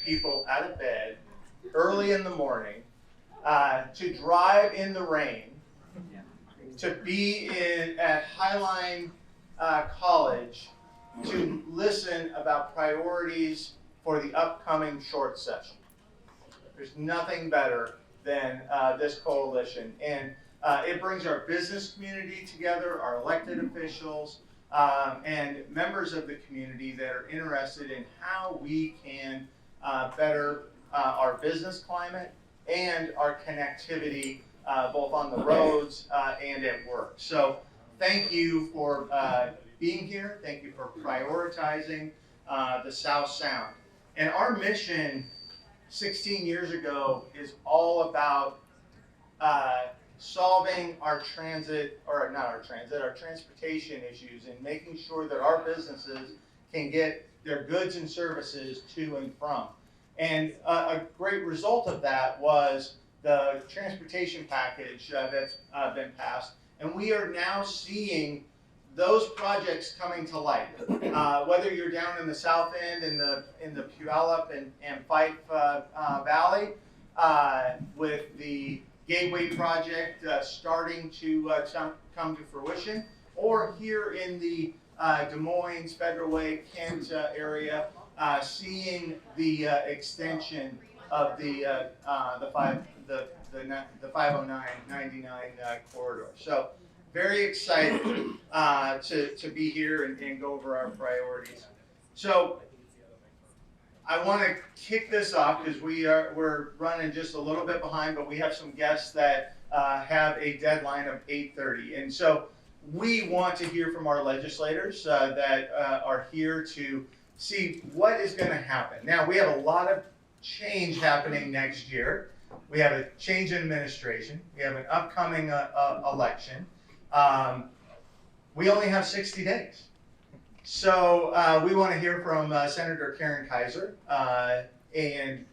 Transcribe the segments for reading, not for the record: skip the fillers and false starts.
people out of bed early in the morning to drive in the rain, to be at Highline College to listen about priorities for the upcoming short session. There's nothing better than this coalition. And it brings our business community together, our elected officials, and members of the community that are interested in how we can better our business climate and our connectivity both on the roads and at work. So thank you for being here. Thank you for prioritizing the South Sound. And our mission 16 years ago is all about solving our transportation issues and making sure that our businesses can get their goods and services to and from. And a great result of that was the transportation package that's been passed. And we are now seeing those projects coming to light. Whether you're down in the south end in the Puyallup and Fife Valley with the Gateway project starting to come to fruition, or here in the Des Moines, Federal Way, Kent area, seeing the extension of the 509-99 corridor. So very excited to be here and go over our priorities. So I want to kick this off because we're running just a little bit behind, but we have some guests that have a deadline of 8:30, and so we want to hear from our legislators that are here to see what is going to happen. Now we have a lot of change happening next year. We have a change in administration. We have an upcoming election. We only have 60 days. So we want to hear from Senator Karen Kaiser and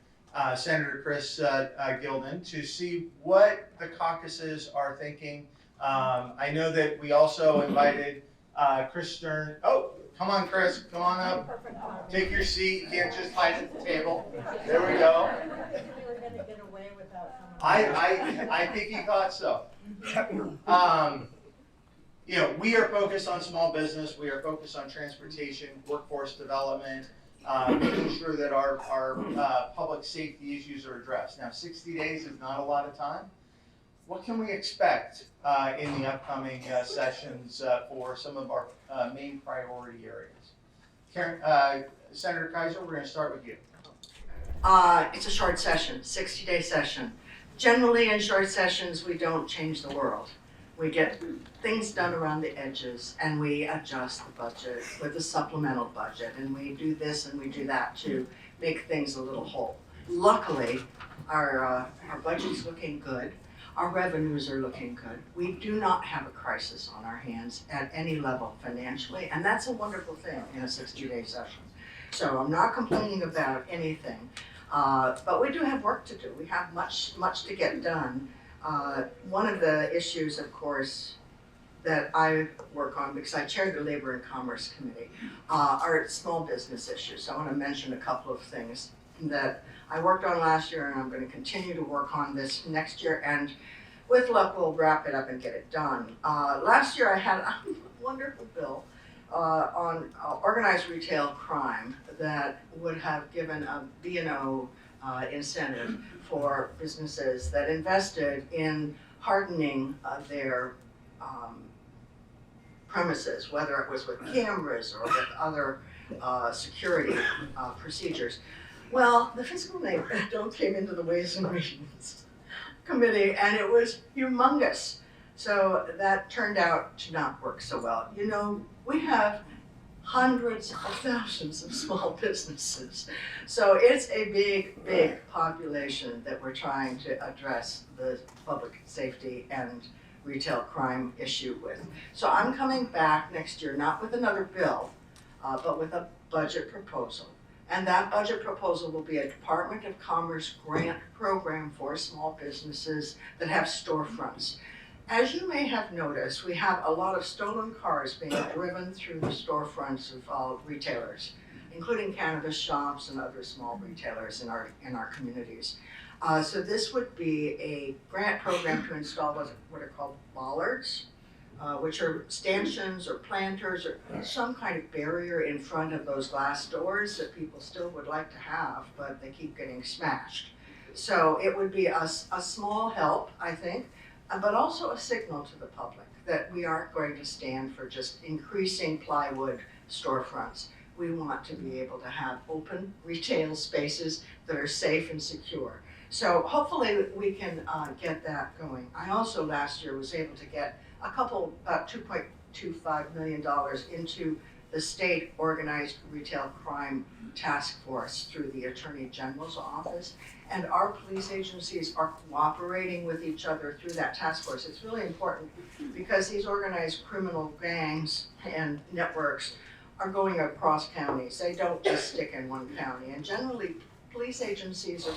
Senator Chris Gilden to see what the caucuses are thinking. I know that we also invited Chris Stern. Oh, come on, Chris, come on up. Take your seat. You can't just hide at the table. There we go. I think he thought so. You know, we are focused on small business. We are focused on transportation, workforce development, making sure that our public safety issues are addressed. Now, 60 days is not a lot of time. What can we expect in the upcoming sessions for some of our main priority areas? Karen, Senator Kaiser, we're going to start with you. It's a short session, 60-day session. Generally, in short sessions, we don't change the world. We get things done around the edges, and we adjust the budget with a supplemental budget, and we do this and we do that to make things a little whole. Luckily, our budget's looking good. Our revenues are looking good. We do not have a crisis on our hands at any level financially, and that's a wonderful thing in a 60-day session. So I'm not complaining about anything, but we do have work to do. We have much to get done. One of the issues, of course, that I work on, because I chair the Labor and Commerce Committee, are small business issues. So I want to mention a couple of things that I worked on last year, and I'm going to continue to work on this next year, and with luck, we'll wrap it up and get it done. Last year, I had a wonderful bill on organized retail crime that would have given a B&O incentive for businesses that invested in hardening their premises, whether it was with cameras or with other security procedures. Well, the fiscal bill came into the Ways and Means Committee, and it was humongous. So that turned out to not work so well. You know, we have hundreds of thousands of small businesses. So it's a big population that we're trying to address the public safety and retail crime issue with. So I'm coming back next year, not with another bill, but with a budget proposal. And that budget proposal will be a Department of Commerce grant program for small businesses that have storefronts. As you may have noticed, we have a lot of stolen cars being driven through the storefronts of retailers including cannabis shops and other small retailers in our communities. So this would be a grant program to install what are called bollards, which are stanchions or planters or some kind of barrier in front of those glass doors that people still would like to have, but they keep getting smashed. So it would be a small help, I think, but also a signal to the public that we aren't going to stand for just increasing plywood storefronts. We want to be able to have open retail spaces that are safe and secure. So hopefully we can get that going. I also last year was able to get about $2.25 million into the state organized retail crime task force through the Attorney General's office. And our police agencies are cooperating with each other through that task force. It's really important because these organized criminal gangs and networks are going across counties. They don't just stick in one county. And generally, police agencies are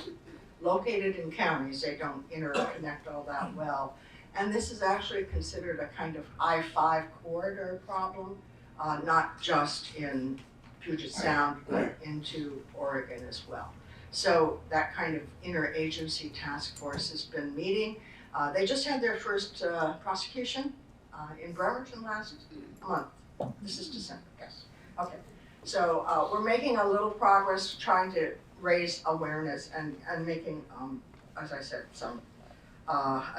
located in counties. They don't interconnect all that well. And this is actually considered a kind of I-5 corridor problem, not just in Puget Sound, but into Oregon as well. So that kind of interagency task force has been meeting. They just had their first prosecution in Bremerton last month. This is December, yes. Okay. So we're making a little progress trying to raise awareness and making, as I said, some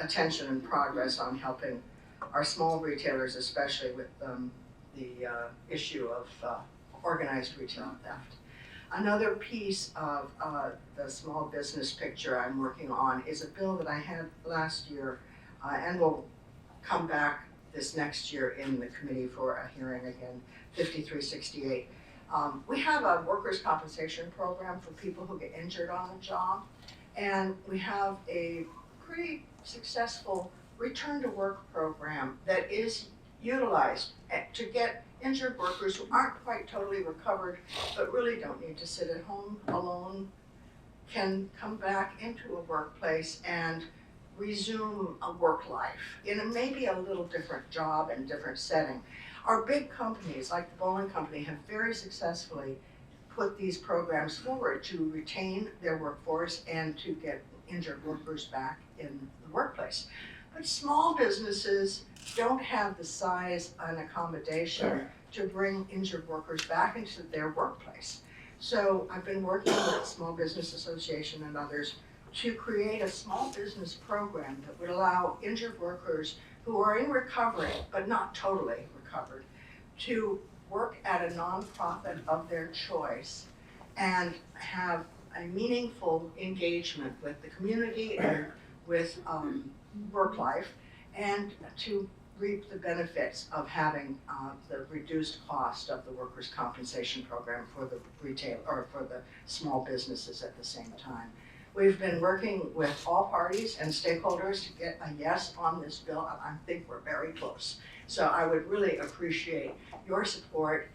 attention and progress on helping our small retailers, especially with the issue of organized retail theft. Another piece of the small business picture I'm working on is a bill that I had last year and will come back this next year in the committee for a hearing again, 5368. We have a workers' compensation program for people who get injured on the job, and we have a pretty successful return to work program that is utilized to get injured workers who aren't quite totally recovered but really don't need to sit at home alone can come back into a workplace and resume a work life in a maybe a little different job and different setting. Our big companies like the Bowen Company have very successfully put these programs forward to retain their workforce and to get injured workers back in the workplace. But small businesses don't have the size and accommodation to bring injured workers back into their workplace. So I've been working with the Small Business Association and others to create a small business program that would allow injured workers who are in recovery, but not totally recovered, to work at a nonprofit of their choice and have a meaningful engagement with the community and with work life, and to reap the benefits of having the reduced cost of the workers' compensation program for the retail or for the small businesses at the same time. We've been working with all parties and stakeholders to get a yes on this bill, and I think we're very close. So I would really appreciate your support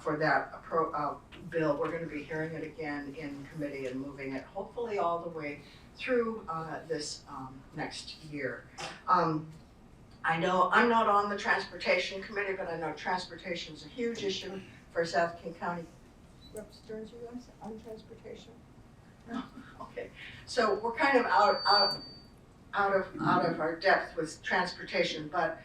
for that bill. We're going to be hearing it again in committee and moving it hopefully all the way through this next year. I know I'm not on the transportation committee, but I know transportation is a huge issue for South King County. Rep. Stearns, you guys on transportation? No? Okay. So we're kind of out of our depth with transportation, but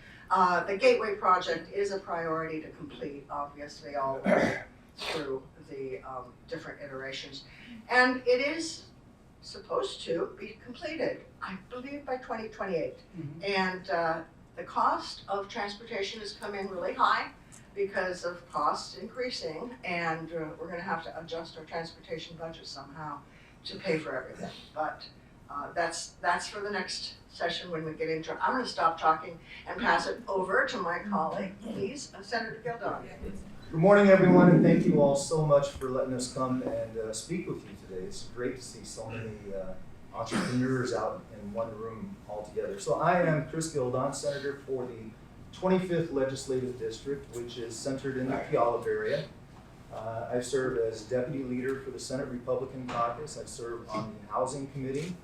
the Gateway project is a priority to complete, obviously, all the way through the different iterations. And it is supposed to be completed, I believe, by 2028. Mm-hmm. And the cost of transportation has come in really high because of costs increasing, and we're going to have to adjust our transportation budget somehow to pay for everything. But that's for the next session when we get into it. I'm going to stop talking and pass it over to my colleague, please, Senator Gildon. Good morning, everyone, and thank you all so much for letting us come and speak with you today. It's great to see so many entrepreneurs out in one room all together. So I am Chris Gildon, Senator for the 25th Legislative District, which is centered in the Puyallup area. I serve as Deputy Leader for the Senate Republican Caucus. I serve on the Housing Committee,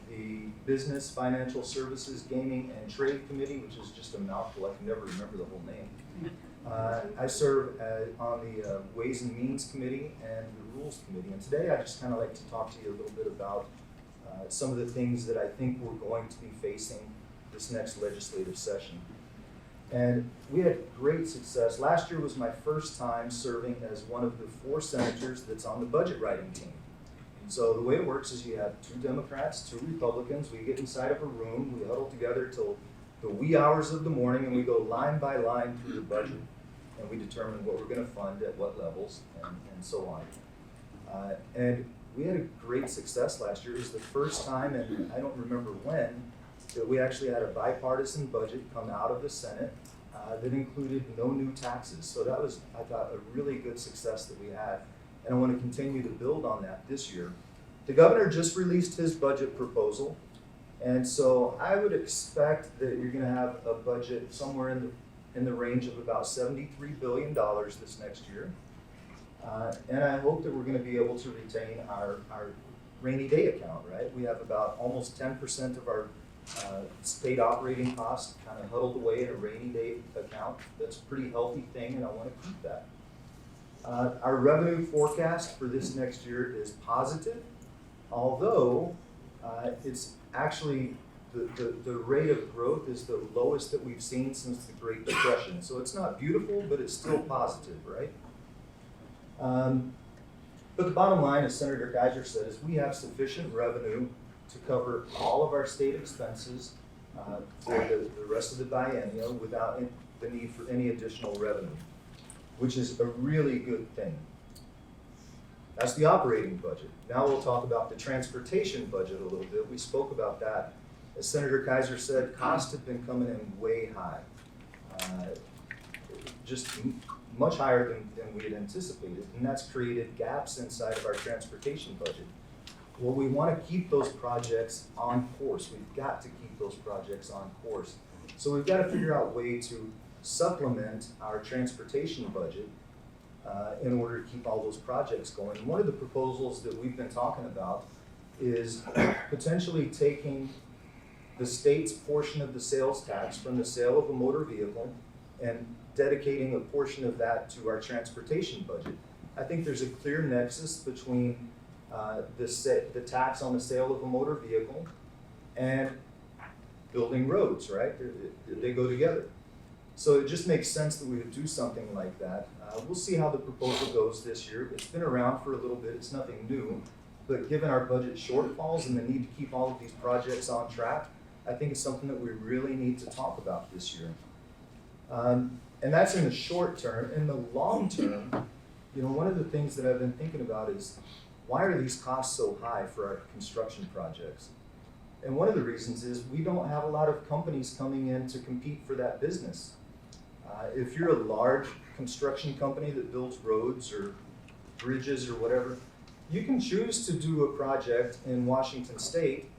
the Business, Financial Services, Gaming, and Trade Committee, which is just a mouthful. I can never remember the whole name. I serve on the Ways and Means Committee and the Rules Committee. And today I just kind of like to talk to you a little bit about some of the things that I think we're going to be facing this next legislative session. And we had great success. Last year was my first time serving as one of the 4 senators that's on the budget writing team. So the way it works is you have 2 Democrats, 2 Republicans. We get inside of a room, we huddle together till the wee hours of the morning, and we go line by line through the budget. And we determine what we're going to fund at what levels and so on. And we had a great success last year. It was the first time, and I don't remember when, that we actually had a bipartisan budget come out of the Senate that included no new taxes. So that was, I thought, a really good success that we had. And I want to continue to build on that this year. The governor just released his budget proposal. And so I would expect that you're going to have a budget somewhere in the range of about $73 billion this next year. And I hope that we're going to be able to retain our rainy day account, right? We have about almost 10% of our state operating costs kind of huddled away in a rainy day account. That's a pretty healthy thing, and I want to keep that. Our revenue forecast for this next year is positive, although it's actually the rate of growth is the lowest that we've seen since the Great Depression. So it's not beautiful, but it's still positive, right? But the bottom line, as Senator Geiser said, is we have sufficient revenue to cover all of our state expenses for the rest of the biennium without the need for any additional revenue, which is a really good thing. That's the operating budget. Now we'll talk about the transportation budget a little bit. We spoke about that. As Senator Kaiser said, costs have been coming in way high, just much higher than we had anticipated, and that's created gaps inside of our transportation budget. Well, we want to keep those projects on course. We've got to keep those projects on course. So we've got to figure out a way to supplement our transportation budget in order to keep all those projects going. One of the proposals that we've been talking about is potentially taking the state's portion of the sales tax from the sale of a motor vehicle and dedicating a portion of that to our transportation budget. I think there's a clear nexus between the tax on the sale of a motor vehicle and building roads, right? They go together. So it just makes sense that we would do something like that. We'll see how the proposal goes this year. It's been around for a little bit, it's nothing new, but given our budget shortfalls and the need to keep all of these projects on track, I think it's something that we really need to talk about this year. And that's in the short term. In the long term, one of the things that I've been thinking about is, why are these costs so high for our construction projects? And one of the reasons is we don't have a lot of companies coming in to compete for that business. If you're a large construction company that builds roads or bridges or whatever, you can choose to do a project in Washington State,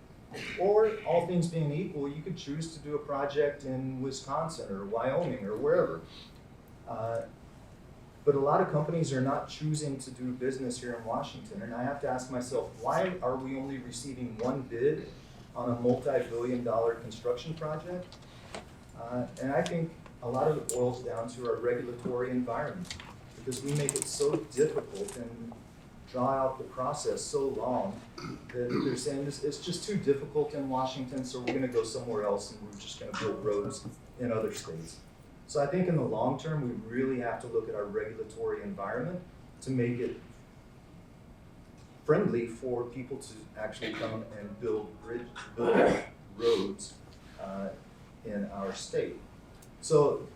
or all things being equal, you could choose to do a project in Wisconsin or Wyoming or wherever. But a lot of companies are not choosing to do business here in Washington, and I have to ask myself, why are we only receiving one bid on a multi-billion-dollar construction project? And I think a lot of it boils down to our regulatory environment, because we make it so difficult and draw out the process so long that they're saying it's just too difficult in Washington, so we're going to go somewhere else and we're just going to build roads in other states. So I think in the long term, we really have to look at our regulatory environment to make it friendly for people to actually come and build roads in our state. So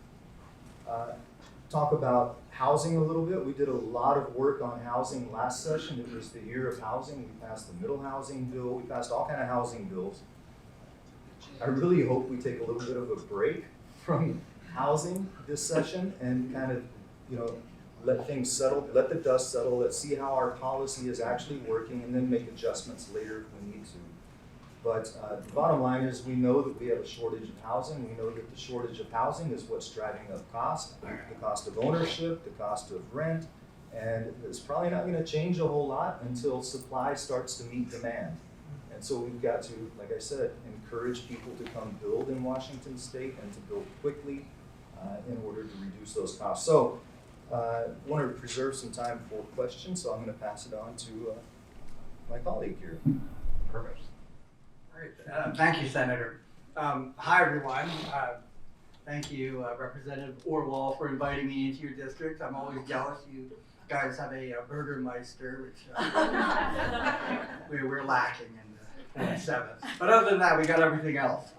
talk about housing a little bit. We did a lot of work on housing last session. It was the year of housing. We passed the middle housing bill. We passed all kind of housing bills. I really hope we take a little bit of a break from housing this session and kind of, let things settle, let the dust settle. Let's see how our policy is actually working, and then make adjustments later if we need to. But the bottom line is, we know that we have a shortage of housing. We know that the shortage of housing is what's driving up cost, the cost of ownership, the cost of rent, and it's probably not going to change a whole lot until supply starts to meet demand. And so we've got to, like I said, encourage people to come build in Washington State and to build quickly. in order to reduce those costs. So I want to preserve some time for questions, so I'm going to pass it on to my colleague here. Perfect. All right. Thank you, Senator. Hi, everyone. Thank you, Representative Orwell, for inviting me into your district. I'm always jealous you guys have a Burgermeister, which we're lacking in the 47th. But other than that, we got everything else.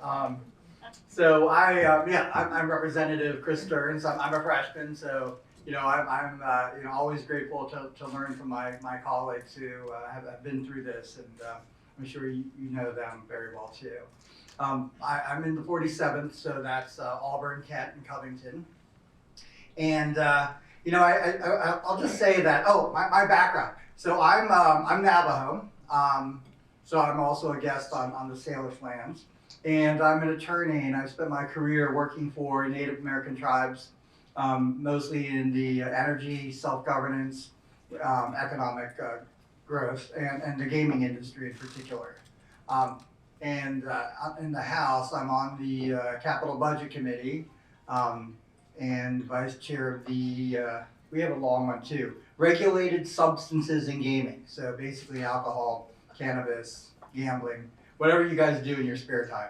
So I'm Representative Chris Stearns. I'm a freshman, so I'm always grateful to learn from my colleagues who have been through this, and I'm sure you know them very well too. I'm in the 47th, so that's Auburn, Kent, and Covington. And I'll just say that. Oh, my background. So I'm Navajo. So I'm also a guest on the Salish lands, and I'm an attorney, and I've spent my career working for Native American tribes, mostly in the energy, self-governance, economic growth, and the gaming industry in particular. And in the House, I'm on the Capital Budget Committee, and vice chair of the, we have a long one too, Regulated Substances in Gaming. So basically alcohol, cannabis, gambling, whatever you guys do in your spare time.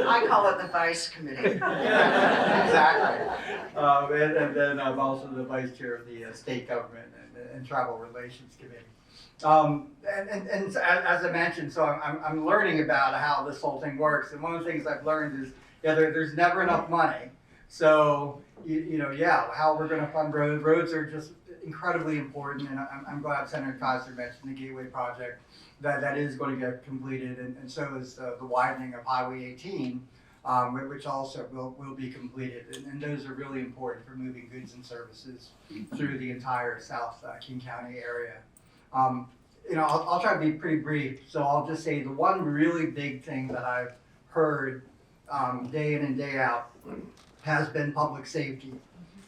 I call it the Vice Committee. Exactly. And then I'm also the vice chair of the State Government and Tribal Relations Committee. And as I mentioned, so I'm learning about how this whole thing works. And one of the things I've learned is, there's never enough money. So, how we're going to fund roads. Roads are just incredibly important. And I'm glad Senator Kaiser mentioned the Gateway project that is going to get completed. And so is the widening of Highway 18, which also will be completed. And those are really important for moving goods and services through the entire South King County area. I'll try to be pretty brief. So I'll just say the one really big thing that I've heard day in and day out has been public safety.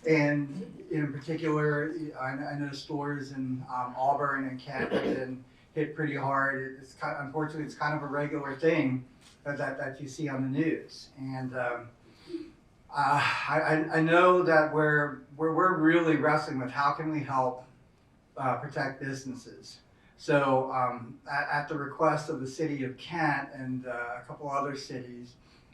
And in particular, I know stores in Auburn and Kent have been hit pretty hard. Unfortunately, it's kind of a regular thing that you see on the news. And I know that we're really wrestling with how can we help protect businesses. So at the request of the city of Kent and a couple other cities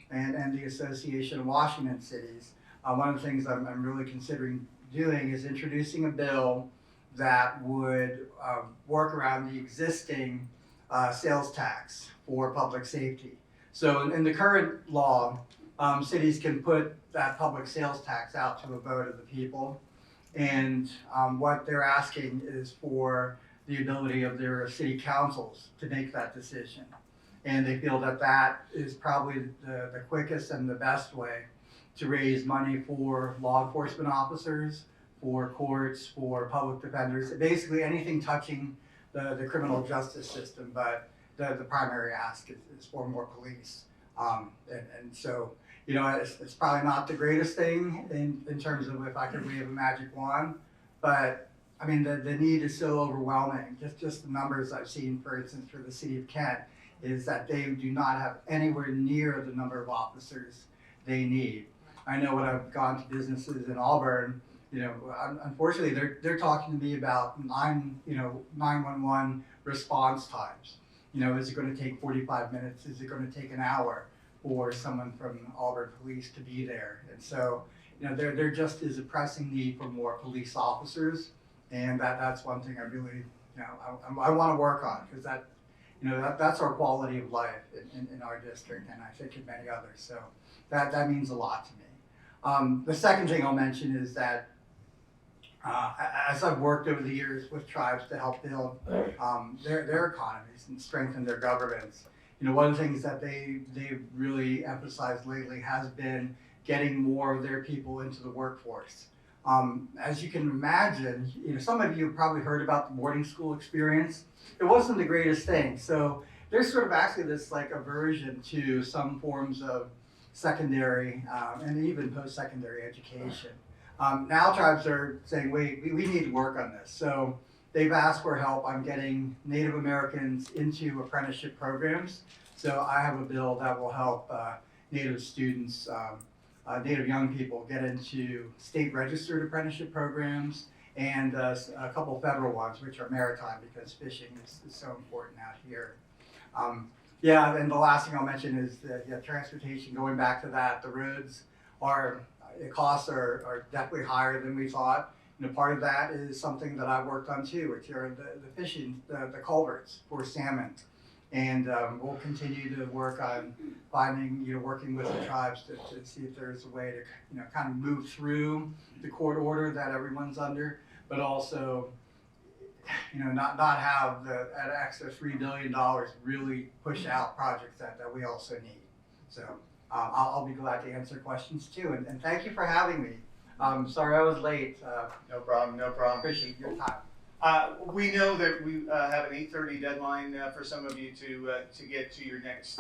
and the Association of Washington Cities, one of the things I'm really considering doing is introducing a bill that would work around the existing sales tax for public safety. So in the current law, cities can put that public sales tax out to a vote of the people. And what they're asking is for the ability of their city councils to make that decision. And they feel that that is probably the quickest and the best way to raise money for law enforcement officers, for courts, for public defenders, basically anything touching the criminal justice system. But the primary ask is for more police. And so, it's probably not the greatest thing in terms of if I could wave a magic wand, but I mean, the need is so overwhelming. Just the numbers I've seen, for instance, for the city of Kent, is that they do not have anywhere near the number of officers they need. I know when I've gone to businesses in Auburn, unfortunately, they're talking to me about 911 response times. Is it going to take 45 minutes? Is it going to take an hour for someone from Auburn Police to be there? And so, there just is a pressing need for more police officers, and that's one thing I really, I want to work on, because that's our quality of life in our district, and I think in many others. So that means a lot to me. The second thing I'll mention is that as I've worked over the years with tribes to help build their economies and strengthen their governments, one of the things that they've really emphasized lately has been getting more of their people into the workforce. As you can imagine, some of you have probably heard about the boarding school experience. It wasn't the greatest thing. So there's sort of actually this aversion to some forms of secondary and even post-secondary education. Now tribes are saying, wait, we need to work on this. So they've asked for help on getting Native Americans into apprenticeship programs So I have a bill that will help Native students, Native young people get into state registered apprenticeship programs and a couple federal ones, which are maritime, because fishing is so important out here. Yeah, and the last thing I'll mention is transportation. Going back to that, the roads the costs are definitely higher than we thought. Part of that is something that I worked on too, which are the fishing, the culverts for salmon. And we'll continue to work on finding, working with the tribes to see if there's a way to, kind of move through the court order that everyone's under, but also, not have an extra $3 billion really push out projects that we also need. So I'll be glad to answer questions too. And thank you for having me. Sorry I was late. No problem, no problem. Appreciate your time. We know that we have an 8:30 deadline for some of you to get to your next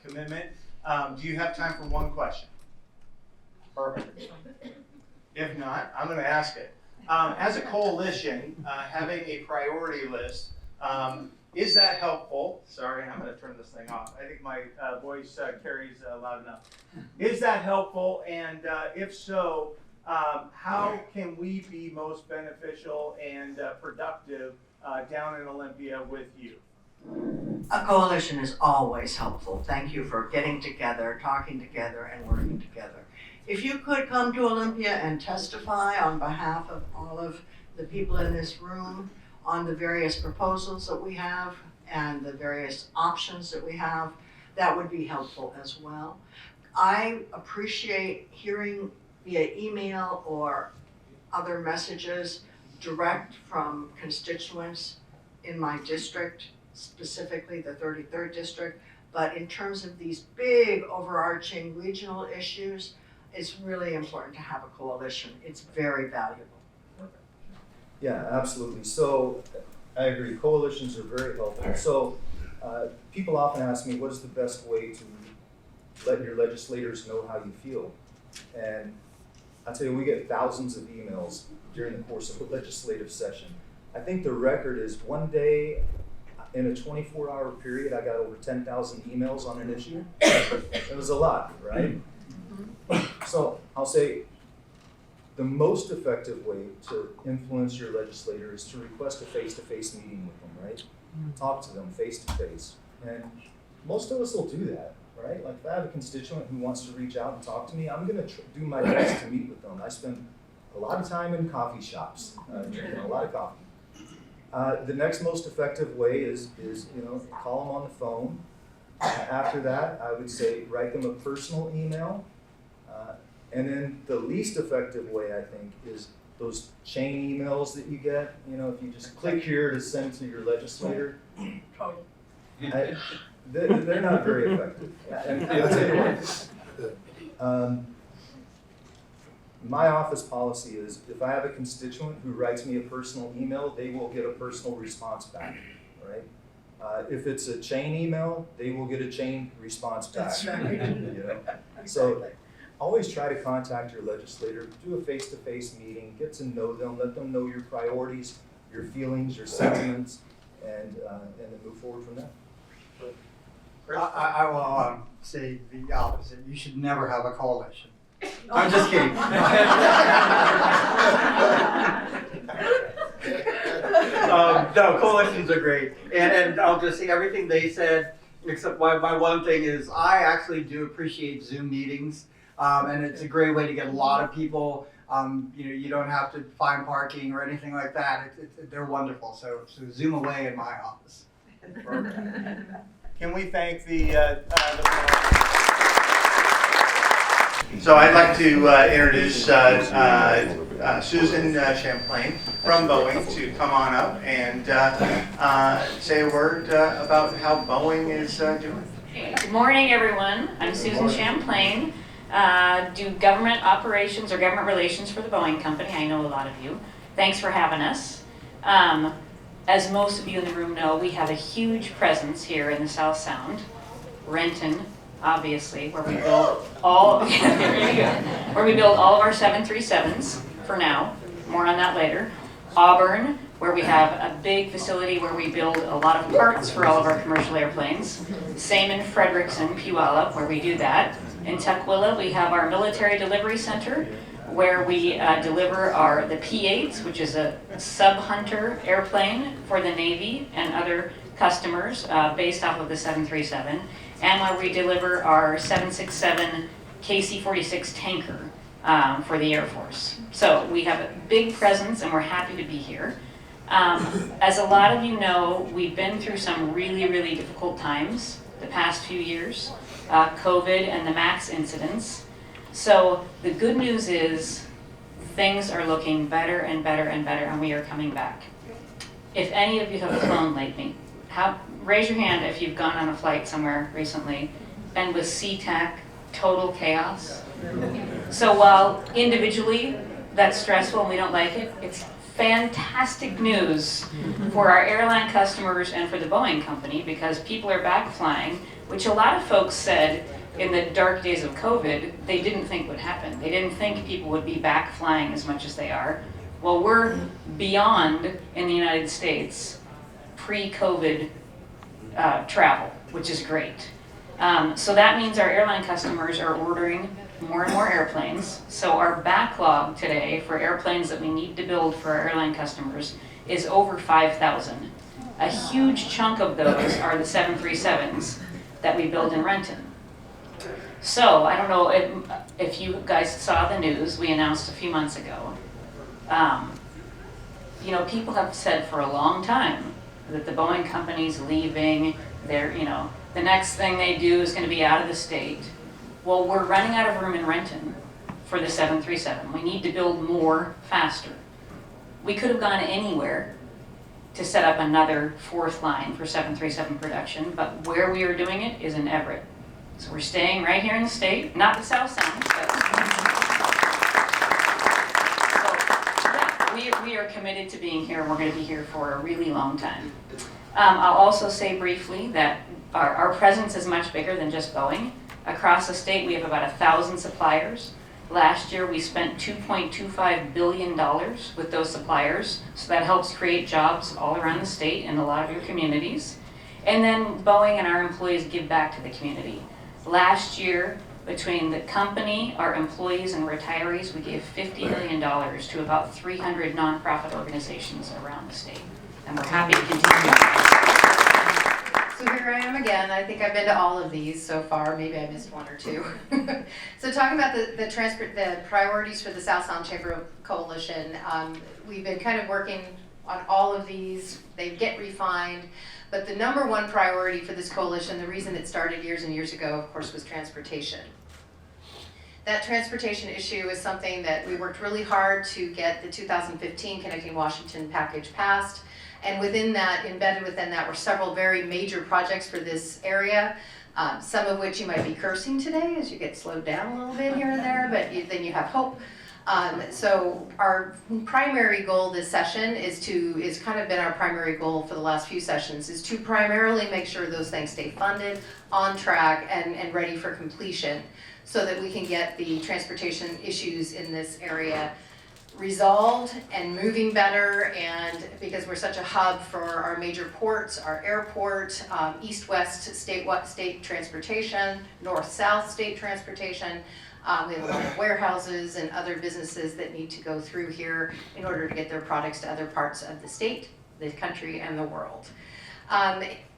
commitment. Do you have time for one question? Perfect. If not, I'm going to ask it. As a coalition, having a priority list, is that helpful? Sorry, I'm going to turn this thing off. I think my voice carries loud enough. Is that helpful? And if so, how can we be most beneficial and productive down in Olympia with you? A coalition is always helpful. Thank you for getting together, talking together, and working together. If you could come to Olympia and testify on behalf of all of the people in this room on the various proposals that we have and the various options that we have, that would be helpful as well. I appreciate hearing via email or other messages direct from constituents in my district, specifically the 33rd district. But in terms of these big overarching regional issues, it's really important to have a coalition. It's very valuable. Yeah, absolutely. So I agree, coalitions are very helpful. So people often ask me, what is the best way to let your legislators know how you feel? And I'll tell you, we get thousands of emails during the course of a legislative session. I think the record is one day in a 24-hour period, I got over 10,000 emails on an issue. It was a lot, right? So I'll say the most effective way to influence your legislator is to request a face-to-face meeting with them, right? Talk to them face-to-face. And most of us will do that, right? Like if I have a constituent who wants to reach out and talk to me, I'm gonna do my best to meet with them. I spend a lot of time in coffee shops, drinking a lot of coffee. The next most effective way is call them on the phone. After that, I would say write them a personal email. And then the least effective way, I think, is those chain emails that you get. If you just click here to send to your legislator, they're not very effective. And I'll tell you what, my office policy is if I have a constituent who writes me a personal email, they will get a personal response back, right? If it's a chain email, they will get a chain response back. That's right. So always try to contact your legislator, do a face-to-face meeting, get to know them, let them know your priorities, your feelings, your sentiments, and then move forward from there. I will say the opposite. You should never have a coalition. I'm just kidding. No, coalitions are great. And I'll just say everything they said, except my one thing is I actually do appreciate Zoom meetings. And it's a great way to get a lot of people. You don't have to find parking or anything like that. They're wonderful. So Zoom away in my office. Can we thank the So I'd like to introduce Susan Champlain from Boeing to come on up and say a word about how Boeing is doing. Good morning, everyone. I'm Susan Champlain. Do government operations or government relations for the Boeing Company. I know a lot of you. Thanks for having us. As most of you in the room know, we have a huge presence here in the South Sound. Renton, obviously, where we build all of our 737s for now. More on that later. Auburn, where we have a big facility where we build a lot of parts for all of our commercial airplanes. Same in Frederickson, Puyallup, where we do that. In Tukwila, we have our military delivery center, where we deliver the P-8s, which is a sub-Hunter airplane for the Navy and other customers based off of the 737, and where we deliver our 767 KC-46 tanker for the Air Force. So we have a big presence and we're happy to be here. As a lot of you know, we've been through some really, really difficult times the past few years, COVID and the MAX incidents. So the good news is things are looking better and better and better, and we are coming back. If any of you have flown lately, raise your hand if you've gone on a flight somewhere recently and with SeaTac total chaos. So while individually that's stressful and we don't like it, it's fantastic news for our airline customers and for the Boeing company, because people are back flying, which a lot of folks said in the dark days of COVID, they didn't think would happen. They didn't think people would be back flying as much as they are. Well, we're beyond, in the United States, pre-COVID travel, which is great. So that means our airline customers are ordering more and more airplanes. So our backlog today for airplanes that we need to build for our airline customers is over 5,000. A huge chunk of those are the 737s that we build in Renton. So I don't know if you guys saw the news we announced a few months ago. You know, people have said for a long time that the Boeing company's leaving. The next thing they do is going to be out of the state. Well, we're running out of room in Renton for the 737. We need to build more faster. We could have gone anywhere to set up another fourth line for 737 production, but where we are doing it is in Everett. So we're staying right here in the state, not the South Sound, but so, yeah, we are committed to being here, and we're going to be here for a really long time. I'll also say briefly that our presence is much bigger than just Boeing. Across the state, we have about 1,000 suppliers. Last year, we spent $2.25 billion with those suppliers, so that helps create jobs all around the state and a lot of your communities. And then Boeing and our employees give back to the community. Last year, between the company, our employees, and retirees, we gave $50 million to about 300 nonprofit organizations around the state. And we're happy to continue. So here I am again. I think I've been to all of these so far. Maybe I missed one or two. So talking about the priorities for the South Sound Chamber Coalition, we've been kind of working on all of these. They get refined. But the number one priority for this coalition, the reason it started years and years ago, of course, was transportation. That transportation issue is something that we worked really hard to get the 2015 Connecting Washington package passed. And within that, embedded within that, were several very major projects for this area, some of which you might be cursing today as you get slowed down a little bit here and there, but then you have hope. So our primary goal this session is kind of been our primary goal for the last few sessions, is to primarily make sure those things stay funded, on track, and ready for completion, so that we can get the transportation issues in this area resolved and moving better. And because we're such a hub for our major ports, our airport, east-west state transportation, north-south state transportation, we have a lot of warehouses and other businesses that need to go through here in order to get their products to other parts of the state, the country, and the world.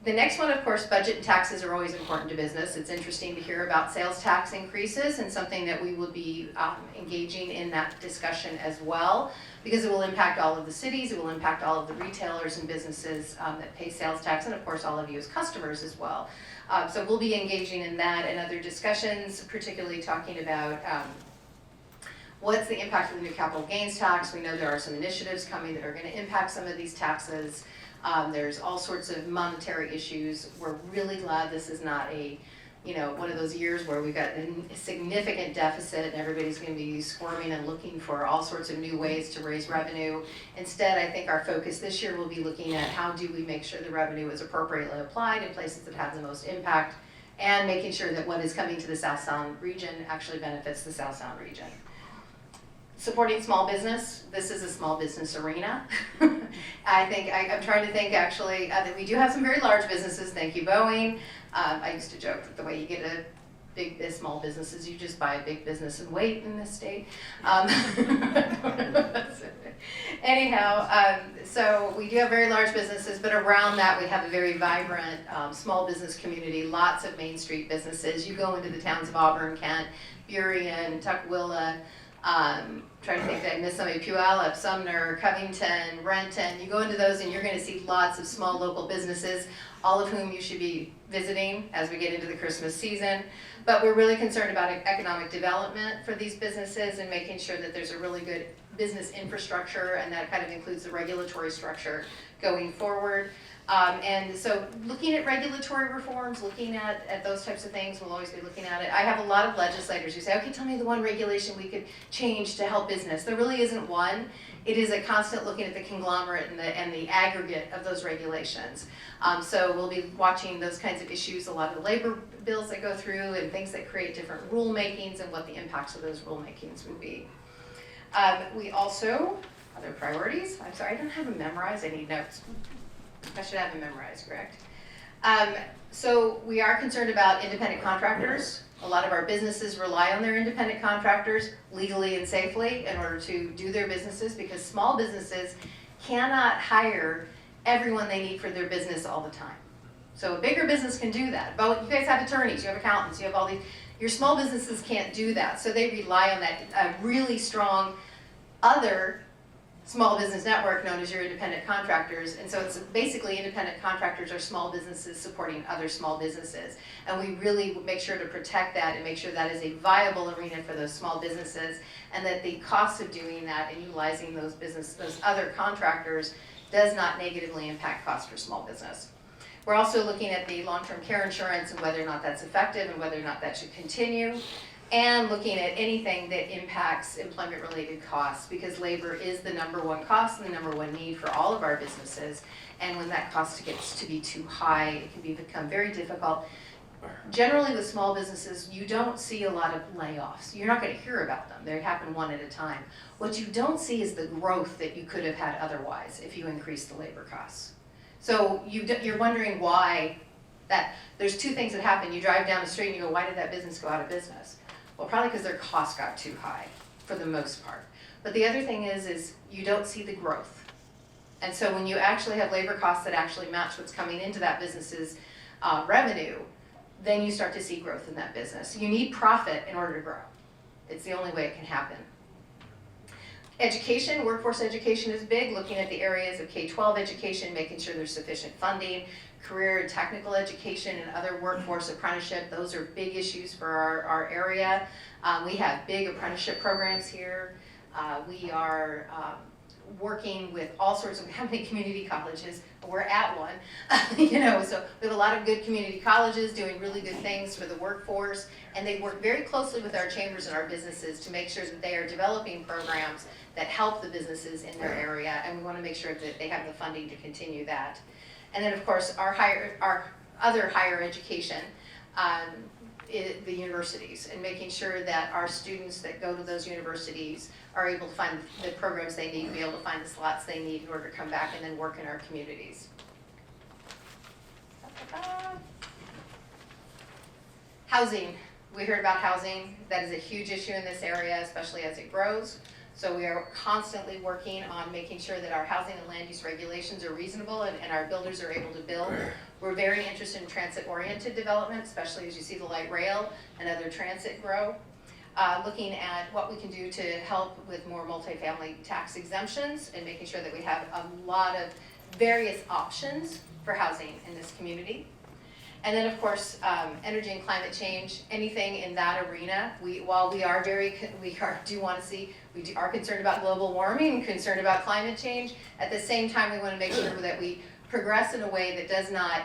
The next one, of course, budget and taxes are always important to business. It's interesting to hear about sales tax increases, and something that we will be engaging in that discussion as well, because it will impact all of the cities, it will impact all of the retailers and businesses that pay sales tax, and of course all of you as customers as well. So we'll be engaging in that and other discussions, particularly talking about what's the impact of the new capital gains tax. We know there are some initiatives coming that are going to impact some of these taxes. There's all sorts of monetary issues. We're really glad this is not one of those years where we've got a significant deficit and everybody's going to be squirming and looking for all sorts of new ways to raise revenue. Instead, I think our focus this year will be looking at how do we make sure the revenue is appropriately applied in places that have the most impact, and making sure that what is coming to the South Sound region actually benefits the South Sound region. Supporting small business, this is a small business arena. I'm trying to think actually that we do have some very large businesses. Thank you, Boeing. I used to joke that the way you get a small businesses, you just buy a big business and wait in this state. Anyhow, so we do have very large businesses, but around that we have a very vibrant small business community, lots of Main Street businesses. You go into the towns of Auburn, Kent, Burien, Tukwila, trying to think that I missed somebody, Puyallup, Sumner, Covington, Renton. You go into those and you're going to see lots of small local businesses, all of whom you should be visiting as we get into the Christmas season. But we're really concerned about economic development for these businesses and making sure that there's a really good business infrastructure, and that kind of includes the regulatory structure going forward. And so looking at regulatory reforms, looking at those types of things, we'll always be looking at it. I have a lot of legislators who say, okay, tell me the one regulation we could change to help business. There really isn't one. It is a constant looking at the conglomerate and the aggregate of those regulations. So we'll be watching those kinds of issues, a lot of the labor bills that go through and things that create different rulemakings and what the impacts of those rulemakings would be. We also, other priorities, I'm sorry, I don't have them memorized, I need notes. I should have them memorized, correct? So we are concerned about independent contractors. A lot of our businesses rely on their independent contractors legally and safely in order to do their businesses, because small businesses cannot hire everyone they need for their business all the time. So a bigger business can do that. But you guys have attorneys, you have accountants, you have all these. Your small businesses can't do that, so they rely on that really strong other small business network known as your independent contractors. And so it's basically independent contractors are small businesses supporting other small businesses. And we really make sure to protect that and make sure that is a viable arena for those small businesses, and that the cost of doing that and utilizing those other contractors does not negatively impact costs for small business. We're also looking at the long-term care insurance and whether or not that's effective and whether or not that should continue, and looking at anything that impacts employment-related costs, because labor is the #1 cost and the #1 need for all of our businesses. And when that cost gets to be too high, it can become very difficult. Generally with small businesses, you don't see a lot of layoffs. You're not going to hear about them. They happen one at a time. What you don't see is the growth that you could have had otherwise if you increase the labor costs. So you're wondering why that. There's two things that happen. You drive down the street and you go, why did that business go out of business? Well, probably because their costs got too high for the most part. But the other thing is you don't see the growth. And so when you actually have labor costs that actually match what's coming into that business's revenue, then you start to see growth in that business. You need profit in order to grow. It's the only way it can happen. Education, workforce education is big, looking at the areas of K-12 education, making sure there's sufficient funding, career and technical education and other workforce apprenticeship. Those are big issues for our area. We have big apprenticeship programs here. We are working with all sorts of, how many community colleges? We're at one, so we have a lot of good community colleges doing really good things for the workforce, and they work very closely with our chambers and our businesses to make sure that they are developing programs that help the businesses in their area, and we want to make sure that they have the funding to continue that. And then of course our other higher education, the universities, and making sure that our students that go to those universities are able to find the programs they need, be able to find the slots they need in order to come back and then work in our communities. Housing, we heard about housing. That is a huge issue in this area, especially as it grows. So we are constantly working on making sure that our housing and land use regulations are reasonable and our builders are able to build. We're very interested in transit-oriented development, especially as you see the light rail and other transit grow. Looking at what we can do to help with more multifamily tax exemptions and making sure that we have a lot of various options for housing in this community. And then of course, energy and climate change, anything in that arena. While we are concerned about global warming and concerned about climate change, at the same time we want to make sure that we progress in a way that does not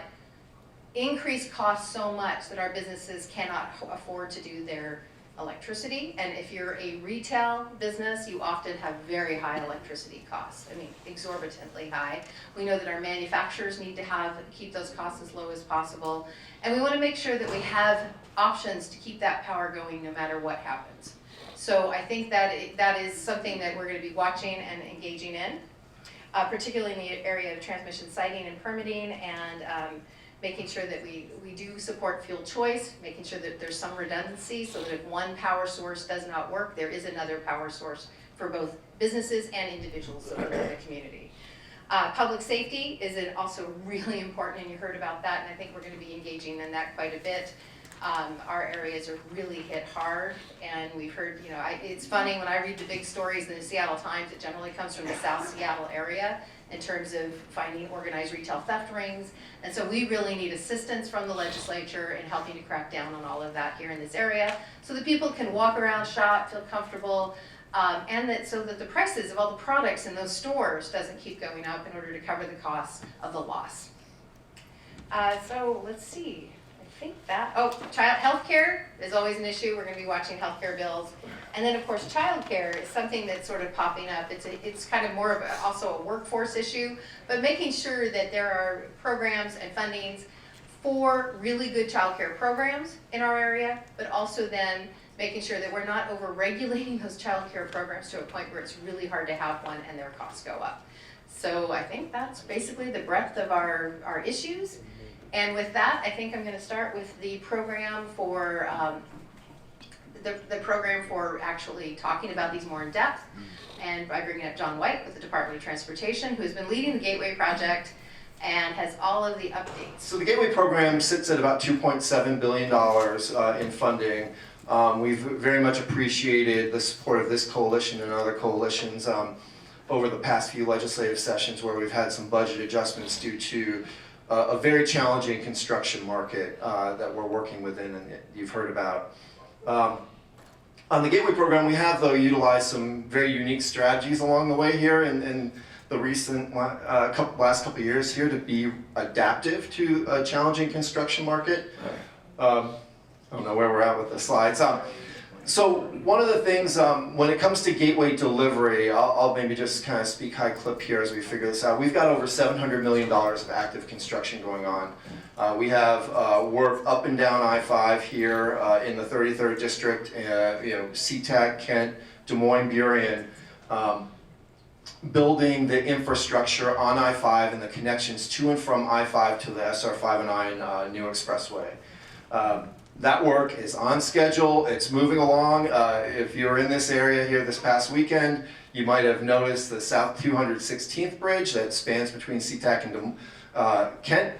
increase costs so much that our businesses cannot afford to do their electricity. And if you're a retail business, you often have very high electricity costs. I mean, exorbitantly high. We know that our manufacturers need to keep those costs as low as possible. And we want to make sure that we have options to keep that power going no matter what happens. So I think that is something that we're going to be watching and engaging in. particularly in the area of transmission siting and permitting, and making sure that we do support fuel choice, making sure that there's some redundancy so that if one power source does not work, there is another power source for both businesses and individuals within the community. Public safety is also really important, and you heard about that, and I think we're going to be engaging in that quite a bit. Our areas are really hit hard, and we've heard, it's funny when I read the big stories in the Seattle Times, it generally comes from the South Seattle area in terms of finding organized retail theft rings. And so we really need assistance from the legislature in helping to crack down on all of that here in this area so that people can walk around, shop, feel comfortable, and so that the prices of all the products in those stores doesn't keep going up in order to cover the costs of the loss. So let's see. I think that, healthcare is always an issue. We're going to be watching healthcare bills. And then of course childcare is something that's sort of popping up. It's kind of more of also a workforce issue, but making sure that there are programs and fundings for really good childcare programs in our area, but also then making sure that we're not over-regulating those childcare programs to a point where it's really hard to have one and their costs go up. So I think that's basically the breadth of our issues. And with that, I think I'm going to start with the program for the program for actually talking about these more in depth, and by bringing up John White with the Department of Transportation, who has been leading the Gateway Project and has all of the updates. So the Gateway program sits at about $2.7 billion in funding. We've very much appreciated the support of this coalition and other coalitions over the past few legislative sessions where we've had some budget adjustments due to a very challenging construction market that we're working within and you've heard about. On the Gateway program, we have though utilized some very unique strategies along the way here in the recent last couple of years here to be adaptive to a challenging construction market. I don't know where we're at with the slides. So one of the things, when it comes to Gateway delivery, I'll maybe just kind of speak high clip here as we figure this out. We've got over $700 million of active construction going on. We have work up and down I-5 here in the 33rd District, SeaTac, Kent, Des Moines, Burien, building the infrastructure on I-5 and the connections to and from I-5 to the SR 509 new expressway. That work is on schedule, it's moving along. If you're in this area here this past weekend, you might have noticed the South 216th Bridge that spans between SeaTac and Kent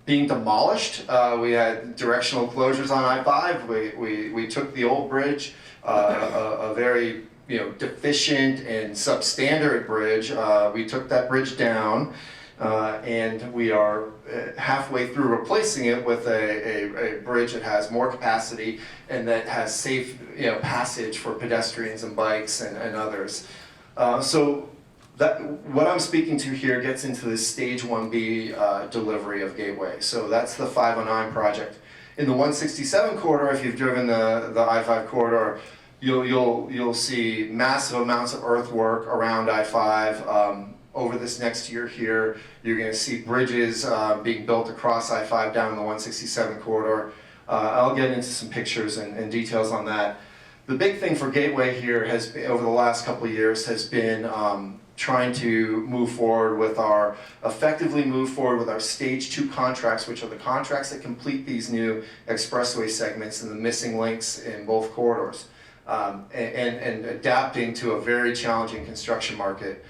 being demolished. We had directional closures on I-5. We took the old bridge, a very deficient and substandard bridge. We took that bridge down. And we are halfway through replacing it with a bridge that has more capacity and that has safe passage for pedestrians and bikes and others. So what I'm speaking to here gets into the stage 1B delivery of Gateway. So that's the 509 project. In the 167 corridor, if you've driven the I-5 corridor, you'll see massive amounts of earthwork around I-5. Over this next year here, you're going to see bridges being built across I-5 down in the 167 corridor. I'll get into some pictures and details on that. The big thing for Gateway here has been, over the last couple of years, has been trying to effectively move forward with our stage 2 contracts, which are the contracts that complete these new expressway segments and the missing links in both corridors, and adapting to a very challenging construction market.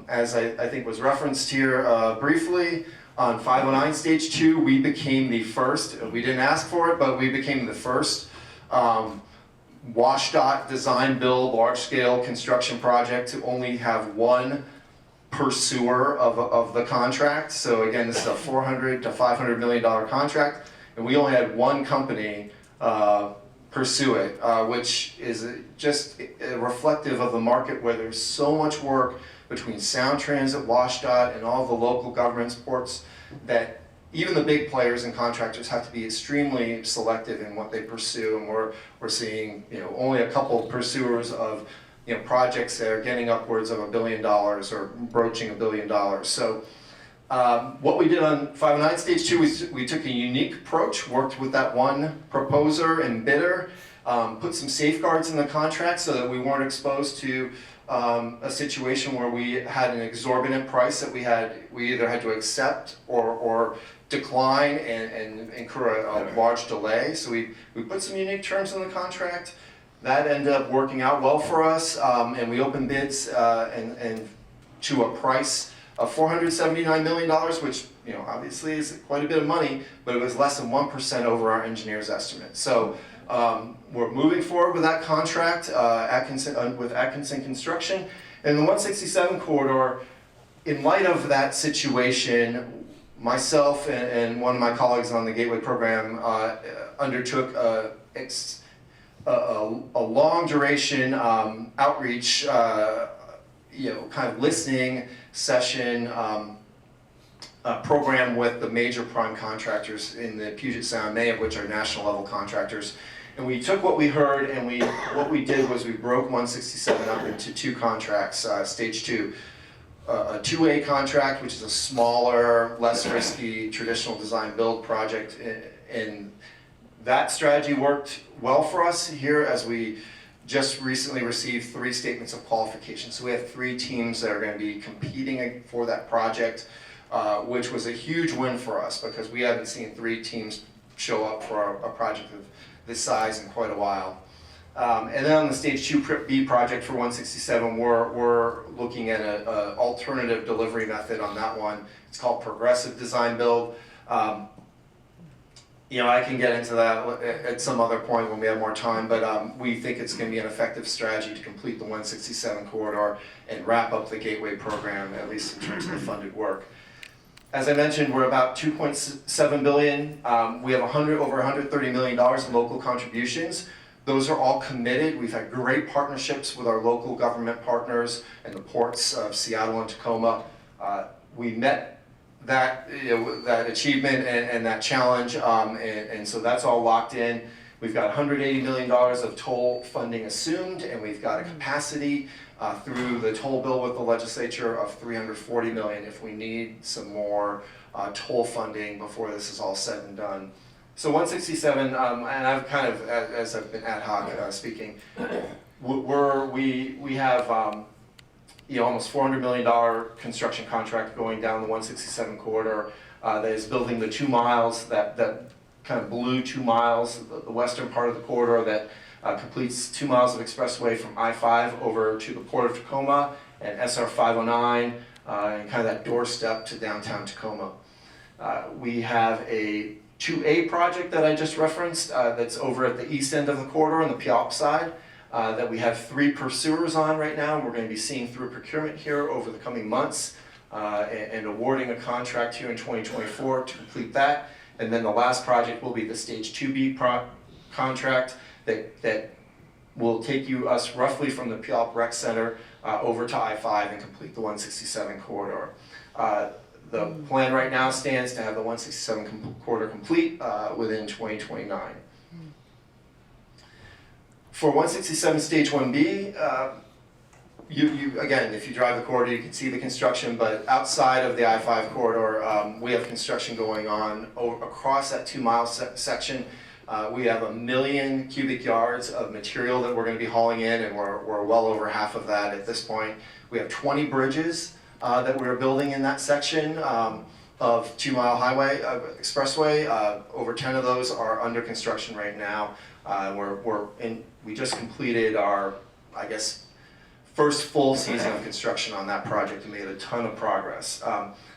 As I think was referenced here briefly, on 509 Stage 2, we became the first, we didn't ask for it, but we became the first WashDOT design build large-scale construction project to only have one pursuer of the contract. So again, this is a $400 to $500 million contract, and we only had one company pursue it, which is just reflective of the market where there's so much work between Sound Transit, WashDOT, and all the local government ports that even the big players and contractors have to be extremely selective in what they pursue, and we're seeing only a couple of pursuers of projects that are getting upwards of $1 billion or broaching $1 billion. So what we did on 509 Stage 2 is we took a unique approach, worked with that one proposer and bidder, put some safeguards in the contract so that we weren't exposed to a situation where we had an exorbitant price that we either had to accept or decline and incur a large delay. So we put some unique terms in the contract. That ended up working out well for us, and we opened bids and to a price of $479 million, which obviously is quite a bit of money, but it was less than 1% over our engineer's estimate. So we're moving forward with that contract with Atkinson Construction. And the 167 corridor, in light of that situation, myself and one of my colleagues on the Gateway program undertook a long duration outreach, kind of listening session program with the major prime contractors in the Puget Sound, many of which are national level contractors. And we took what we heard and what we did was we broke 167 up into two contracts, stage two. A 2A contract, which is a smaller, less risky, traditional design build project, and that strategy worked well for us here as we just recently received 3 statements of qualification. So we have 3 teams that are going to be competing for that project, which was a huge win for us because we haven't seen 3 teams show up for a project of this size in quite a while. And then on the stage 2B project for 167, we're looking at an alternative delivery method on that one. It's called progressive design build. I can get into that at some other point when we have more time, but we think it's going to be an effective strategy to complete the 167 corridor and wrap up the Gateway program, at least in terms of the funded work. As I mentioned, we're about $2.7 billion. We have over $130 million in local contributions. Those are all committed. We've had great partnerships with our local government partners and the ports of Seattle and Tacoma. We met that achievement and that challenge, and so that's all locked in. We've got $180 million of toll funding assumed, and we've got a capacity through the toll bill with the legislature of $340 million if we need some more toll funding before this is all said and done. So 167, and I've kind of, as I've been ad hoc speaking, we have almost $400 million construction contract going down the 167 corridor that is building the 2 miles, that kind of blue 2 miles, the western part of the corridor that completes 2 miles of expressway from I-5 over to the Port of Tacoma and SR 509 and kind of that doorstep to downtown Tacoma. We have a 2A project that I just referenced that's over at the east end of the corridor on the Puyallup side that we have 3 pursuers on right now. We're going to be seeing through procurement here over the coming months and awarding a contract here in 2024 to complete that. And then the last project will be the stage 2B contract that will take us roughly from the Puyallup Rec Center over to I-5 and complete the 167 corridor. The plan right now stands to have the 167 corridor complete within 2029. For 167 stage 1B, you again, if you drive the corridor, you can see the construction, but outside of the I-5 corridor, we have construction going on across that 2 mile section. We have 1 million cubic yards of material that we're going to be hauling in, and we're well over half of that at this point. We have 20 bridges that we're building in that section of 2 mile highway expressway. Over 10 of those are under construction right now. We just completed our, I guess, first full season of construction on that project and made a ton of progress.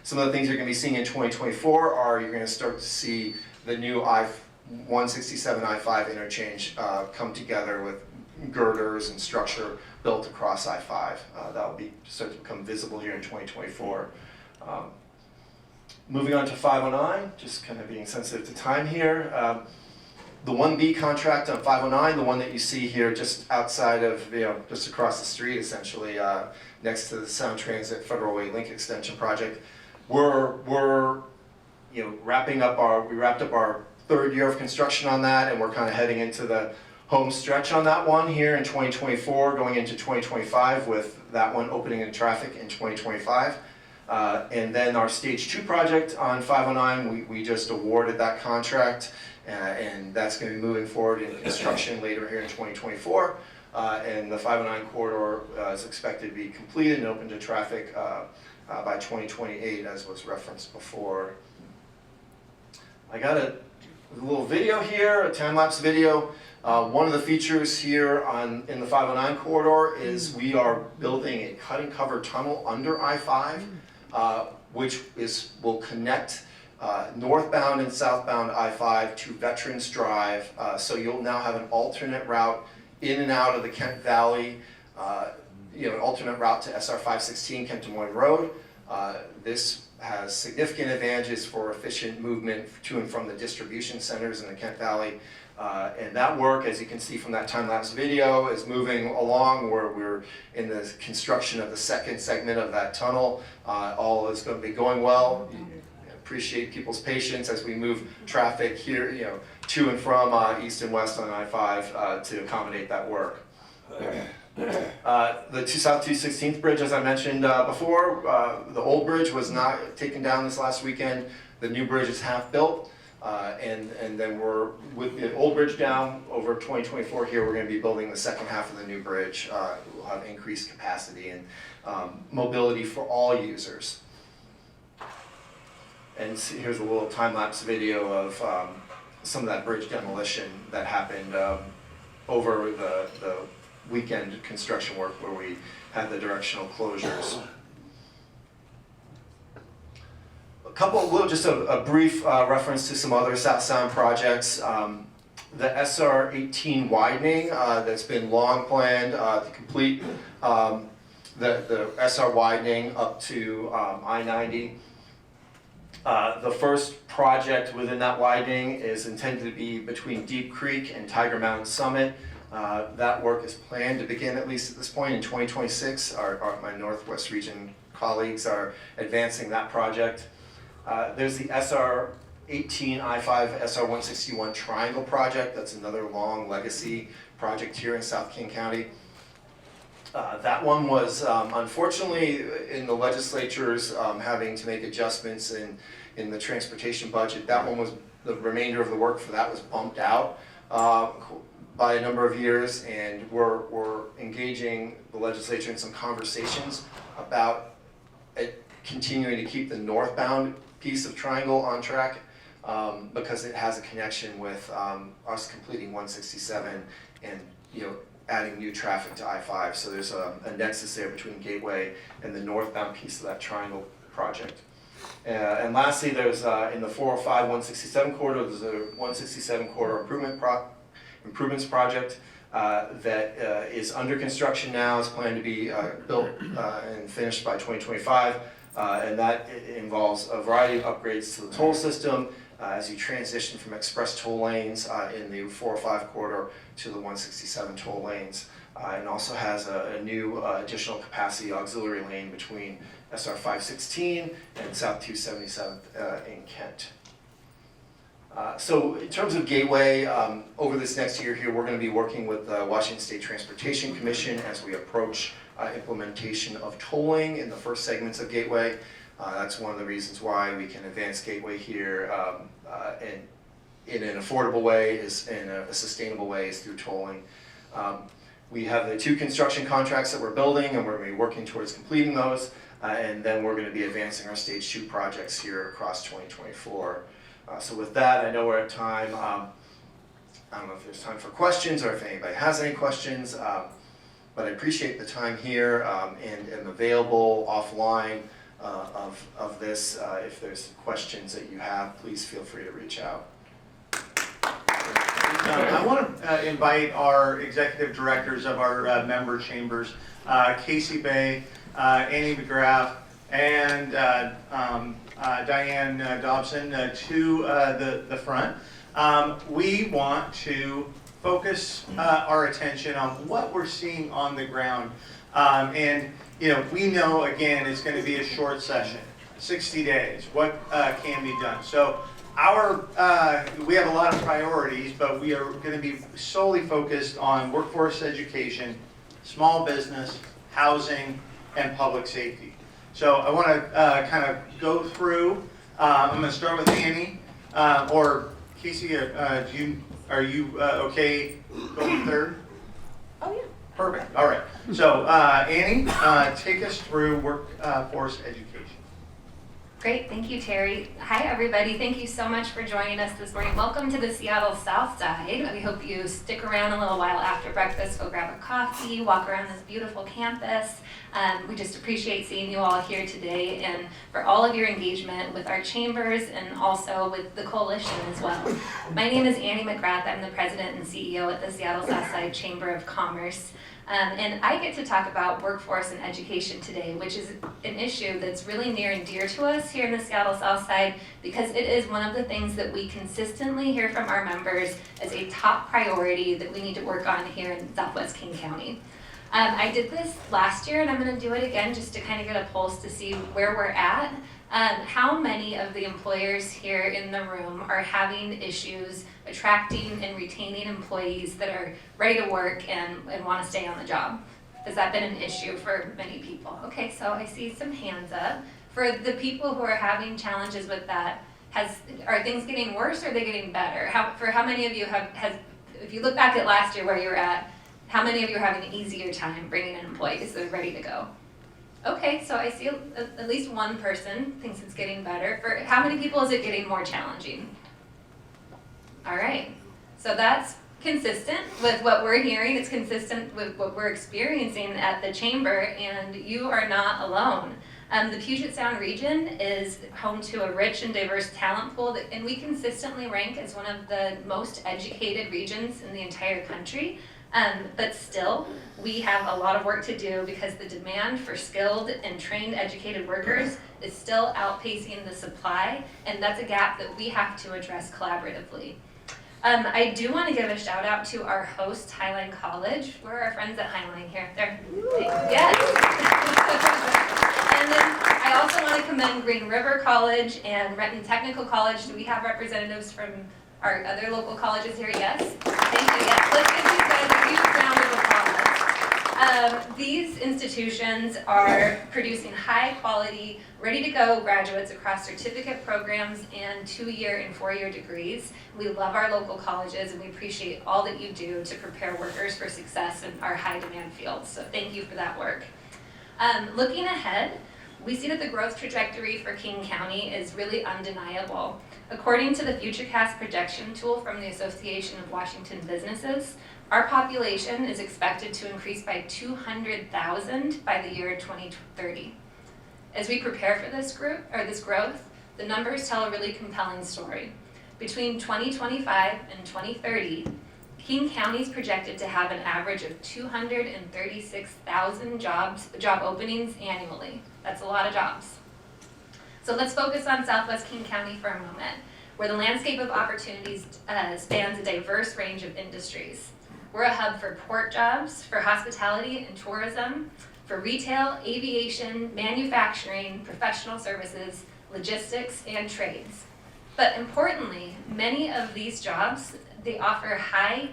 Some of the things you're going to be seeing in 2024 are you're going to start to see the new I-167 I-5 interchange come together with girders and structure built across I-5. That will start to become visible here in 2024. Moving on to 509, just kind of being sensitive to time here. The 1B contract on 509, the one that you see here just outside of, just across the street essentially, next to the Sound Transit Federal Way Link Extension project, we're wrapped up our 3rd year of construction on that, and we're kind of heading into the home stretch on that one here in 2024, going into 2025 with that one opening in traffic in 2025. And then our stage 2 project on 509, we just awarded that contract, and that's going to be moving forward in construction later here in 2024. and the 509 corridor is expected to be completed and open to traffic by 2028, as was referenced before. I got a little video here, a time-lapse video. One of the features here in the 509 corridor is we are building a cut-and-cover tunnel under I-5, which will connect northbound and southbound I-5 to Veterans Drive. So you'll now have an alternate route in and out of the Kent Valley, an alternate route to SR 516 Kent Des Moines Road. This has significant advantages for efficient movement to and from the distribution centers in the Kent Valley. And that work, as you can see from that time-lapse video, is moving along where we're in the construction of the second segment of that tunnel. All is going to be going well. Appreciate people's patience as we move traffic here, to and from east and west on I-5 to accommodate that work. The South 216th Bridge, as I mentioned before, the old bridge was not taken down this last weekend. The new bridge is half built. And then we're, with the old bridge down, over 2024 here, we're going to be building the second half of the new bridge. We'll have increased capacity and mobility for all users. And here's a little time-lapse video of some of that bridge demolition that happened over the weekend construction work where we had the directional closures. Just a brief reference to some other South Sound projects. The SR 18 widening that's been long planned to complete, the SR widening up to I-90. The first project within that widening is intended to be between Deep Creek and Tiger Mountain Summit. That work is planned to begin, at least at this point, in 2026. My Northwest Region colleagues are advancing that project. There's the SR 18 I-5 SR 161 Triangle project. That's another long legacy project here in South King County. That one was unfortunately in the legislatures having to make adjustments in the transportation budget. That one was, the remainder of the work for that was bumped out by a number of years, and we're engaging the legislature in some conversations about continuing to keep the northbound piece of Triangle on track because it has a connection with us completing 167 and adding new traffic to I-5. So there's a nexus there between Gateway and the northbound piece of that Triangle project. And lastly, there's in the 405 167 corridor, there's a 167 corridor improvements project that is under construction now. It's planned to be built and finished by 2025. And that involves a variety of upgrades to the toll system as you transition from express toll lanes in the 405 corridor to the 167 toll lanes. And also has a new additional capacity auxiliary lane between SR 516 and South 277th in Kent. So in terms of Gateway, over this next year here, we're going to be working with the Washington State Transportation Commission as we approach implementation of tolling in the first segments of Gateway. That's one of the reasons why we can advance Gateway here and in an affordable way, in a sustainable way, is through tolling. We have the 2 construction contracts that we're building, and we're going to be working towards completing those, and then we're going to be advancing our stage 2 projects here across 2024. So with that, I know we're at time. I don't know if there's time for questions or if anybody has any questions. But I appreciate the time here and am available offline of this. If there's questions that you have, please feel free to reach out. I want to invite our executive directors of our member chambers, Casey Bay, Annie McGrath, and Diane Dobson to the front. We want to focus our attention on what we're seeing on the ground. And we know, again, it's going to be a short session, 60 days. What can be done? So we have a lot of priorities, but we are going to be solely focused on workforce education, small business, housing, and public safety. So I want to kind of go through. I'm going to start with Annie, or Casey, are you okay going third? Oh, yeah. Perfect, all right. So Annie, take us through workforce education. Great, thank you, Terry. Hi, everybody. Thank you so much for joining us this morning. Welcome to the Seattle South Side. We hope you stick around a little while after breakfast, go grab a coffee, walk around this beautiful campus. We just appreciate seeing you all here today and for all of your engagement with our chambers and also with the coalition as well. My name is Annie McGrath. I'm the president and CEO at the Seattle South Side Chamber of Commerce. And I get to talk about workforce and education today, which is an issue that's really near and dear to us here in the Seattle South Side because it is one of the things that we consistently hear from our members as a top priority that we need to work on here in Southwest King County. I did this last year and I'm going to do it again just to kind of get a pulse to see where we're at. How many of the employers here in the room are having issues attracting and retaining employees that are ready to work and want to stay on the job? Has that been an issue for many people? Okay, so I see some hands up. For the people who are having challenges with that, are things getting worse or are they getting better? For how many of you if you look back at last year where you were at, how many of you are having an easier time bringing in employees that are ready to go? Okay, so I see at least one person thinks it's getting better. For how many people is it getting more challenging? All right, so that's consistent with what we're hearing. It's consistent with what we're experiencing at the chamber, and you are not alone. The Puget Sound region is home to a rich and diverse talent pool, and we consistently rank as one of the most educated regions in the entire country. But still, we have a lot of work to do because the demand for skilled and trained educated workers is still outpacing the supply, and that's a gap that we have to address collaboratively. I do want to give a shout out to our host, Highline College. Where are our friends at Highline here? There. Yes. And then I also want to commend Green River College and Renton Technical College. Do we have representatives from our other local colleges here? Yes. Thank you. Yes. Let's give these guys a huge round of applause. These institutions are producing high quality, ready to go graduates across certificate programs and 2-year and 4-year degrees. We love our local colleges and we appreciate all that you do to prepare workers for success in our high demand fields. So thank you for that work. Looking ahead, we see that the growth trajectory for King County is really undeniable. According to the FutureCast projection tool from the Association of Washington Businesses, our population is expected to increase by 200,000 by the year 2030. As we prepare for this growth, the numbers tell a really compelling story. Between 2025 and 2030, King County is projected to have an average of 236,000 job openings annually. That's a lot of jobs. So let's focus on Southwest King County for a moment, where the landscape of opportunities spans a diverse range of industries. We're a hub for port jobs, for hospitality and tourism, for retail, aviation, manufacturing, professional services, logistics, and trades. But importantly, many of these jobs, they offer high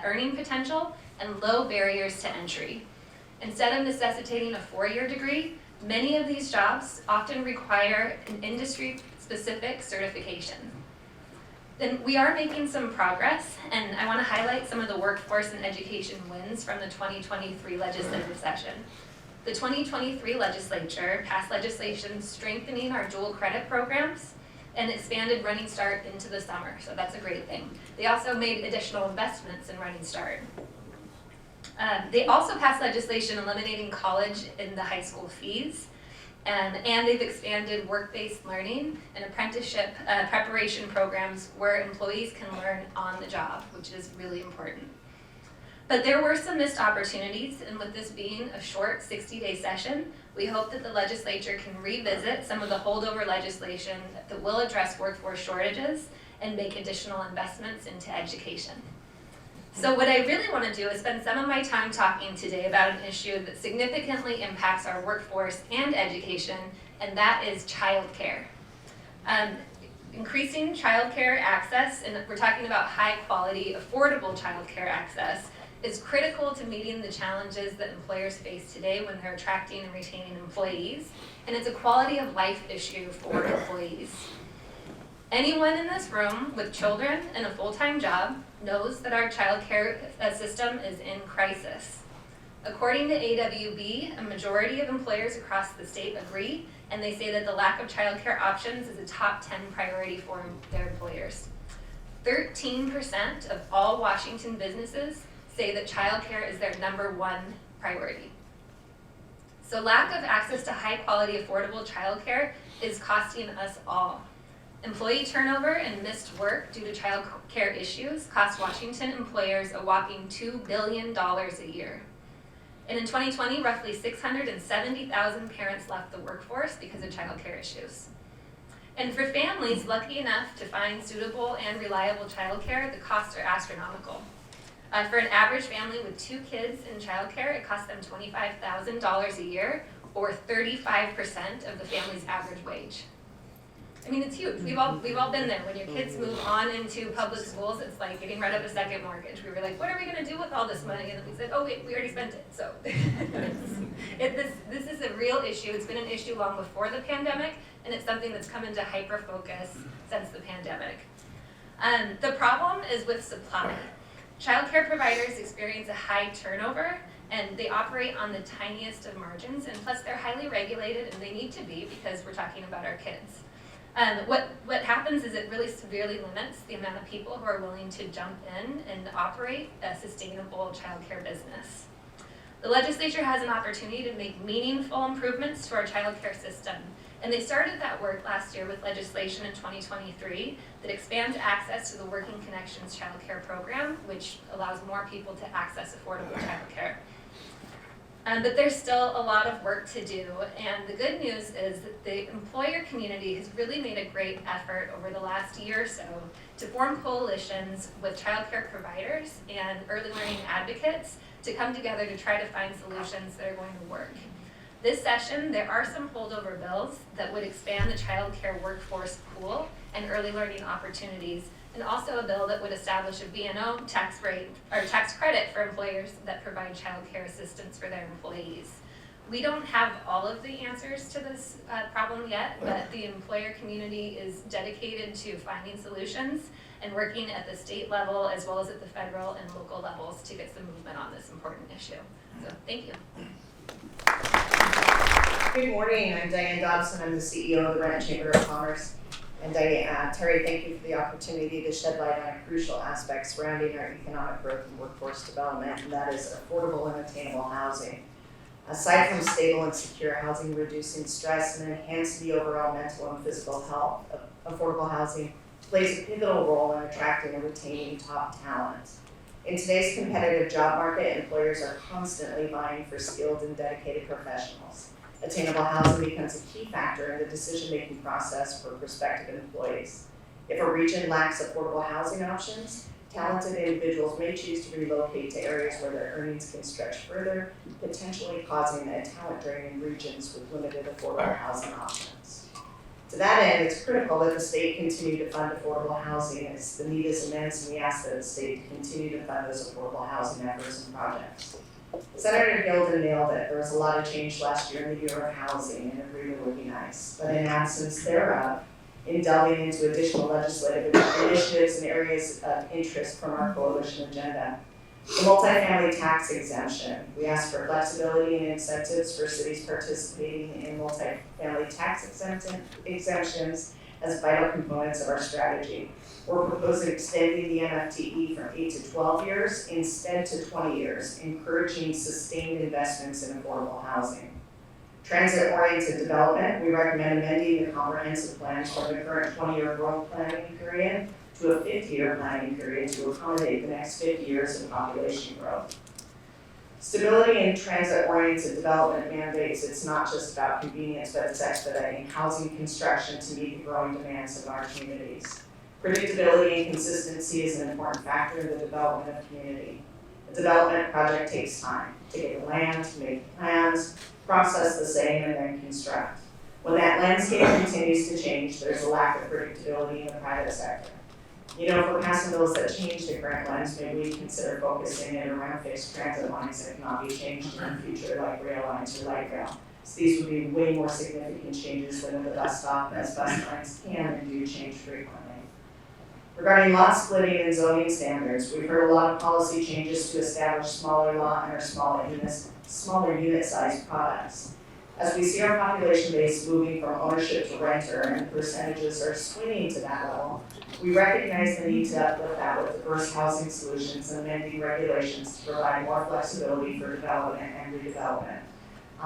earning potential and low barriers to entry. Instead of necessitating a 4-year degree, many of these jobs often require an industry-specific certification. Then we are making some progress, and I want to highlight some of the workforce and education wins from the 2023 legislative session. The 2023 legislature passed legislation strengthening our dual credit programs and expanded Running Start into the summer, so that's a great thing. They also made additional investments in Running Start. They also passed legislation eliminating college in the high school fees, and they've expanded work-based learning and apprenticeship preparation programs where employees can learn on the job, which is really important. But there were some missed opportunities, and with this being a short 60-day session, we hope that the legislature can revisit some of the holdover legislation that will address workforce shortages and make additional investments into education. So what I really want to do is spend some of my time talking today about an issue that significantly impacts our workforce and education, and that is childcare. Increasing childcare access, and we're talking about high quality, affordable childcare access, is critical to meeting the challenges that employers face today when they're attracting and retaining employees, and it's a quality of life issue for employees. Anyone in this room with children and a full-time job knows that our child care system is in crisis. According to AWB, a majority of employers across the state agree, and they say that the lack of childcare options is a top 10 priority for their employers. 13% of all Washington businesses say that childcare is their #1 priority. So lack of access to high quality, affordable childcare is costing us all. Employee turnover and missed work due to child care issues cost Washington employers a whopping $2 billion a year. And in 2020, roughly 670,000 parents left the workforce because of child care issues. And for families lucky enough to find suitable and reliable child care, the costs are astronomical. For an average family with 2 kids in child care, it costs them $25,000 a year, or 35% of the family's average wage. I mean, it's huge. We've all been there. When your kids move on into public schools, it's like getting rid of a second mortgage. We were like, what are we going to do with all this money? And then we said, oh wait, we already spent it. So this is a real issue. It's been an issue long before the pandemic, and it's something that's come into hyper focus since the pandemic. The problem is with supply. Childcare providers experience a high turnover, and they operate on the tiniest of margins, and plus they're highly regulated, and they need to be because we're talking about our kids. What happens is it really severely limits the amount of people who are willing to jump in and operate a sustainable childcare business. The legislature has an opportunity to make meaningful improvements to our childcare system, and they started that work last year with legislation in 2023 that expands access to the Working Connections Childcare Program, which allows more people to access affordable childcare. But there's still a lot of work to do, and the good news is that the employer community has really made a great effort over the last year or so to form coalitions with childcare providers and early learning advocates to come together to try to find solutions that are going to work. This session, there are some holdover bills that would expand the childcare workforce pool and early learning opportunities, and also a bill that would establish a B&O tax rate or tax credit for employers that provide child care assistance for their employees. We don't have all of the answers to this problem yet, but the employer community is dedicated to finding solutions and working at the state level as well as at the federal and local levels to get some movement on this important issue. So thank you. Good morning, I'm Diane Dobson. I'm the CEO of the Renton Chamber of Commerce. And Terry, thank you for the opportunity to shed light on a crucial aspect surrounding our economic growth and workforce development, and that is affordable and attainable housing. Aside from stable and secure housing, reducing stress and enhancing the overall mental and physical health, affordable housing plays a pivotal role in attracting and retaining top talent. In today's competitive job market, employers are constantly vying for skilled and dedicated professionals. Attainable housing becomes a key factor in the decision-making process for prospective employees. If a region lacks affordable housing options, talented individuals may choose to relocate to areas where their earnings can stretch further, potentially causing a talent-draining regions with limited affordable housing options. To that end, it's critical that the state continue to fund affordable housing, as the need is immense, and we ask that the state continue to fund those affordable housing efforts and projects. Senator Gilden nailed it. There was a lot of change last year in the year of housing, and it really would be nice. But in absence thereof, in delving into additional legislative initiatives and areas of interest from our coalition agenda, the multifamily tax exemption. We ask for flexibility and incentives for cities participating in multifamily tax exemptions as vital components of our strategy. We're proposing extending the MFTE from 8 to 12 years instead to 20 years, encouraging sustained investments in affordable housing. Transit-oriented development, we recommend amending the comprehensive plans from the current 20-year growth planning period to a 50-year planning period to accommodate the next 50 years of population growth. Stability in transit-oriented development mandates it's not just about convenience, but it's expediting housing construction to meet the growing demands of our communities. Predictability and consistency is an important factor in the development of community. A development project takes time to get the land, make plans, process the same, and then construct. When that landscape continues to change, there's a lack of predictability in the private sector. You know, if we're passing bills that change the current lines, maybe we consider focusing it around fixed transit lines that cannot be changed in the future, like rail lines or light rail. So these would be way more significant changes than at the bus stop, as bus lines can and do change frequently. Regarding lot splitting and zoning standards, we've heard a lot of policy changes to establish smaller lot and or smaller unit size products. As we see our population base moving from ownership to renter and the percentages are swinging to that level, we recognize the need to uplift that with diverse housing solutions and amending regulations to provide more flexibility for development and redevelopment.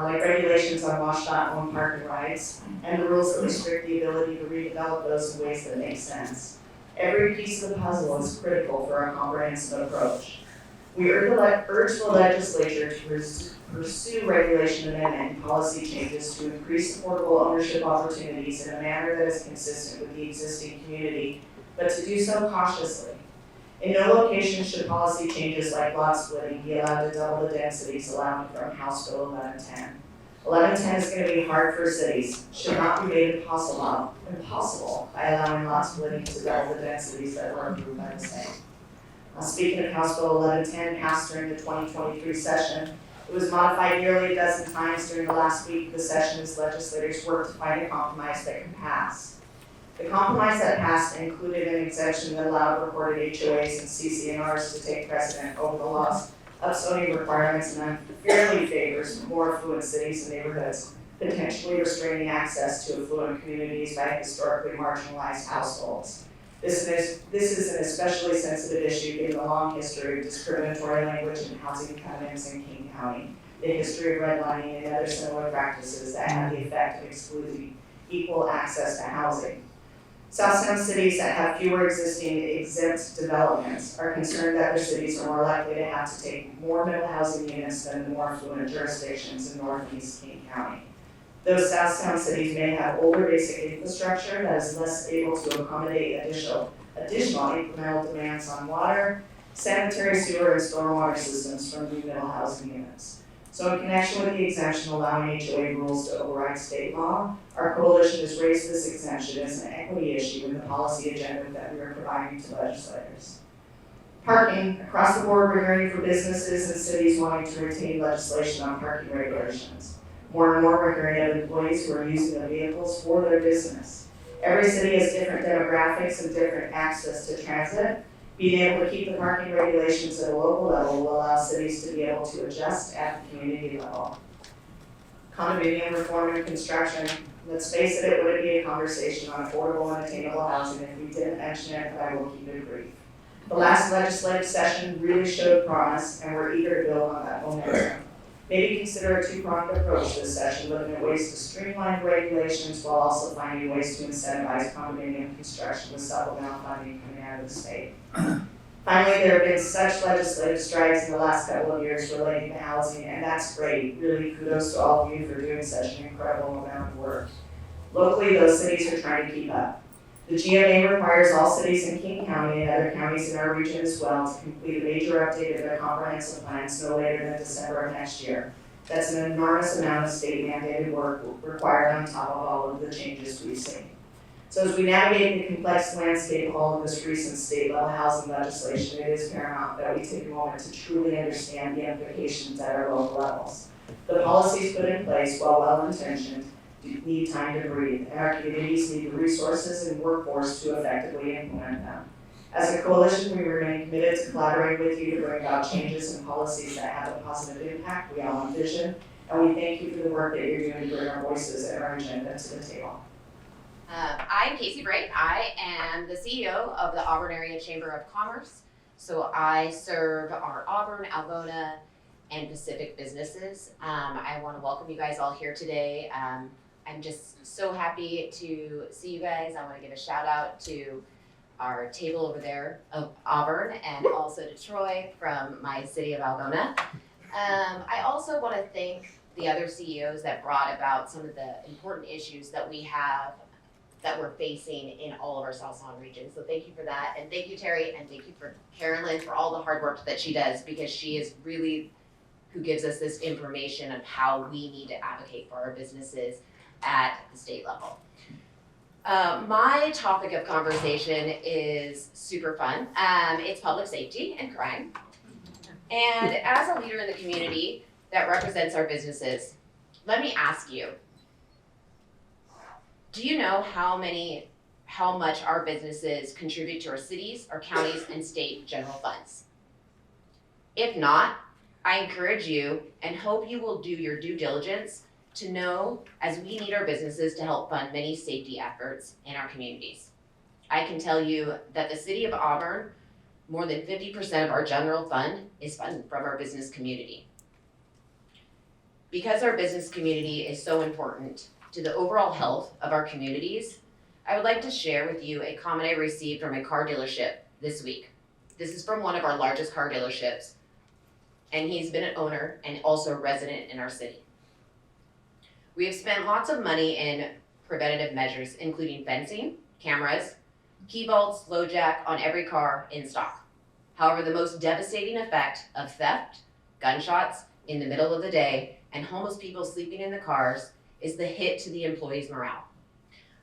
Like regulations on WashDOT park and rides, and the rules that restrict the ability to redevelop those in ways that make sense. Every piece of the puzzle is critical for a comprehensive approach. We urge the legislature to pursue regulation amendment and policy changes to increase affordable ownership opportunities in a manner that is consistent with the existing community, but to do so cautiously. In no location should policy changes like lot splitting be allowed to double the densities allowed from House Bill 1110. 1110 is going to be hard for cities, should not be made impossible by allowing lot splitting to double the densities that were approved by the same. Speaking of House Bill 1110 passed during the 2023 session, it was modified nearly a dozen times during the last week of the session as legislators worked to find a compromise that could pass. The compromise that passed included an exemption that allowed recorded HOAs and CC&Rs to take precedent over the law's upzoning requirements and unfairly favors more affluent cities and neighborhoods, potentially restraining access to affluent communities by historically marginalized households. This is an especially sensitive issue given the long history of discriminatory language and housing covenants in King County, the history of redlining and other similar practices that have the effect of excluding equal access to housing. South Sound cities that have fewer existing exempt developments are concerned that their cities are more likely to have to take more middle housing units than the more affluent jurisdictions in northeast King County. Those South Sound cities may have older basic infrastructure that is less able to accommodate additional incremental demands on water, sanitary sewer, and stormwater systems from new middle housing units. So in connection with the exemption allowing HOA rules to override state law, our coalition has raised this exemption as an equity issue in the policy agenda that we are providing to legislators. Parking, across the board, we're hearing from businesses and cities wanting to retain legislation on parking regulations. More and more, we're hearing of employees who are using their vehicles for their business. Every city has different demographics and different access to transit. Being able to keep the parking regulations at a local level will allow cities to be able to adjust at the community level. Condominium reform and construction, let's face it, it wouldn't be a conversation on affordable and attainable housing if we didn't mention it, but I will keep it brief. The last legislative session really showed promise, and we're eager to build on that momentum. Maybe consider a two-pronged approach this session, looking at ways to streamline regulations while also finding ways to incentivize condominium construction with supplemental funding coming out of the state. Finally, there have been such legislative strides in the last couple of years relating to housing, and that's great. Really kudos to all of you for doing such an incredible amount of work. Locally, those cities are trying to keep up. The GMA requires all cities in King County and other counties in our region as well to complete a major update of their comprehensive plans no later than December of next year. That's an enormous amount of state mandated work required on top of all of the changes we've seen. So as we navigate the complex landscape of all of this recent state level housing legislation, it is paramount that we take a moment to truly understand the implications at our local levels. The policies put in place, while well-intentioned, need time to breathe, and our communities need the resources and workforce to effectively implement them. As a coalition, we remain committed to collaborating with you to bring about changes and policies that have a positive impact we all envision, and we thank you for the work that you're doing to bring our voices and our agenda to the table. I'm Casey Bright. I am the CEO of the Auburn Area Chamber of Commerce. So I serve our Auburn, Algona, and Pacific businesses. I want to welcome you guys all here today. I'm just so happy to see you guys. I want to give a shout out to our table over there of Auburn and also to Troy from my city of Algona. I also want to thank the other CEOs that brought about some of the important issues that we have that we're facing in all of our South Sound region. So thank you for that. And thank you, Terry, and thank you for Carolyn for all the hard work that she does, because she is really who gives us this information of how we need to advocate for our businesses at the state level. My topic of conversation is super fun. It's public safety and crime. And as a leader in the community that represents our businesses, let me ask you, do you know how many how much our businesses contribute to our cities, our counties, and state general funds? If not, I encourage you and hope you will do your due diligence to know, as we need our businesses to help fund many safety efforts in our communities. I can tell you that the city of Auburn, more than 50% of our general fund is funded from our business community. Because our business community is so important to the overall health of our communities, I would like to share with you a comment I received from a car dealership this week. This is from one of our largest car dealerships, and he's been an owner and also a resident in our city. We have spent lots of money in preventative measures, including fencing, cameras, key vaults, LoJack on every car in stock. However, the most devastating effect of theft, gunshots in the middle of the day, and homeless people sleeping in the cars is the hit to the employees' morale.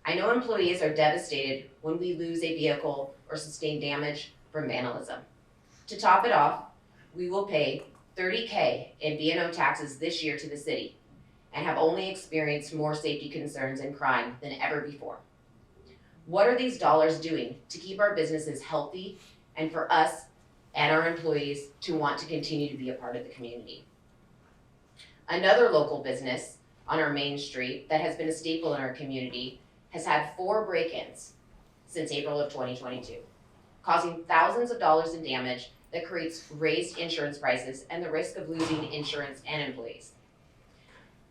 I know employees are devastated when we lose a vehicle or sustain damage from vandalism. To top it off, we will pay $30,000 in B&O taxes this year to the city and have only experienced more safety concerns and crime than ever before. What are these dollars doing to keep our businesses healthy and for us and our employees to want to continue to be a part of the community? Another local business on our main street that has been a staple in our community has had 4 break-ins since April of 2022, causing thousands of dollars in damage that creates raised insurance prices and the risk of losing insurance and employees.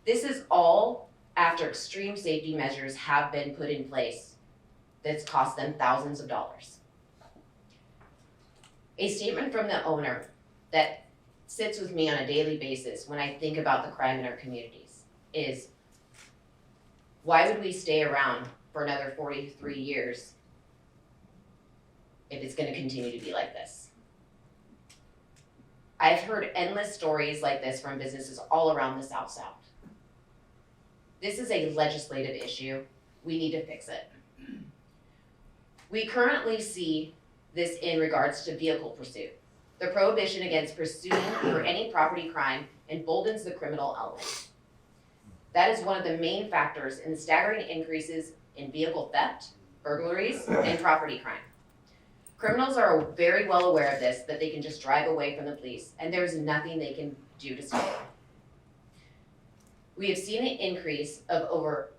This is all after extreme safety measures have been put in place that's cost them thousands of dollars. A statement from the owner that sits with me on a daily basis when I think about the crime in our communities is, why would we stay around for another 43 years if it's going to continue to be like this? I've heard endless stories like this from businesses all around the South South. This is a legislative issue. We need to fix it. We currently see this in regards to vehicle pursuit. The prohibition against pursuing for any property crime emboldens the criminal element. That is one of the main factors in the staggering increases in vehicle theft, burglaries, and property crime. Criminals are very well aware of this, that they can just drive away from the police, and there's nothing they can do to stop them. We have seen an increase of over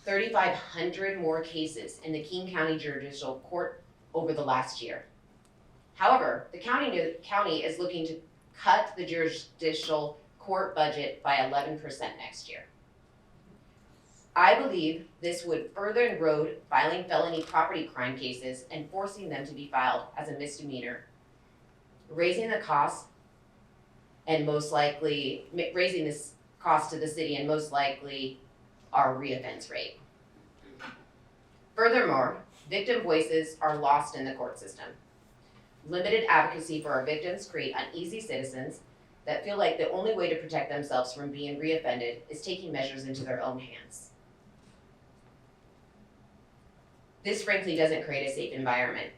3,500 more cases in the King County Judicial Court over the last year. However, the county is looking to cut the judicial court budget by 11% next year. I believe this would further erode filing felony property crime cases and forcing them to be filed as a misdemeanor, raising the cost and most likely raising this cost to the city and most likely our reoffense rate. Furthermore, victim voices are lost in the court system. Limited advocacy for our victims create uneasy citizens that feel like the only way to protect themselves from being reoffended is taking measures into their own hands. This frankly doesn't create a safe environment,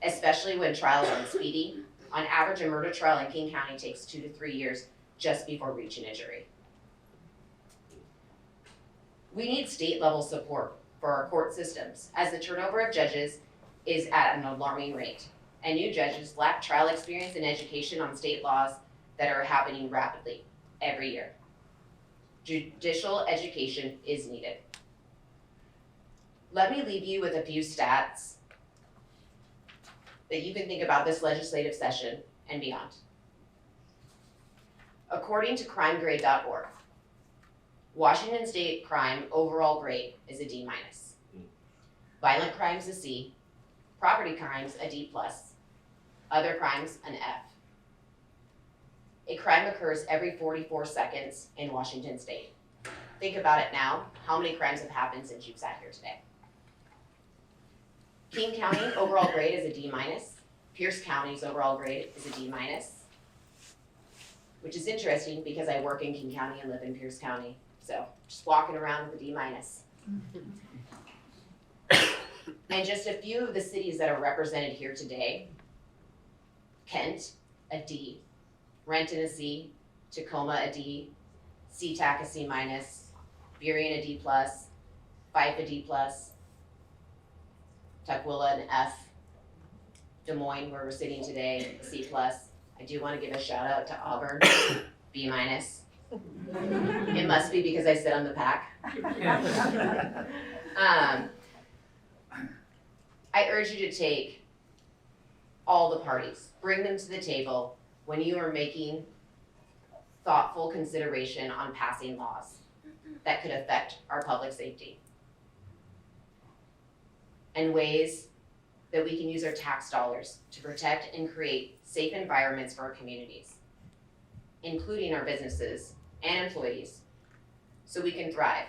especially when trials are speedy. On average, a murder trial in King County takes 2 to 3 years just before reaching a jury. We need state level support for our court systems, as the turnover of judges is at an alarming rate, and new judges lack trial experience and education on state laws that are happening rapidly every year. Judicial education is needed. Let me leave you with a few stats that you can think about this legislative session and beyond. According to crimegrade.org, Washington State crime overall grade is a D-. Violent crimes a C, property crimes a D+, other crimes an F. A crime occurs every 44 seconds in Washington State. Think about it now. How many crimes have happened since you've sat here today? King County overall grade is a D-. Pierce County's overall grade is a D-, which is interesting because I work in King County and live in Pierce County. So just walking around with a D-. And just a few of the cities that are represented here today: Kent, a D, Renton, a C, Tacoma, a D, SeaTac, a C-, Burien, a D+, Fife, a D+. Tukwila an F. Des Moines, where we're sitting today, a C+. I do want to give a shout out to Auburn, B-. It must be because I sit on the pack. I urge you to take all the parties, bring them to the table when you are making thoughtful consideration on passing laws that could affect our public safety, and ways that we can use our tax dollars to protect and create safe environments for our communities, including our businesses and employees, so we can thrive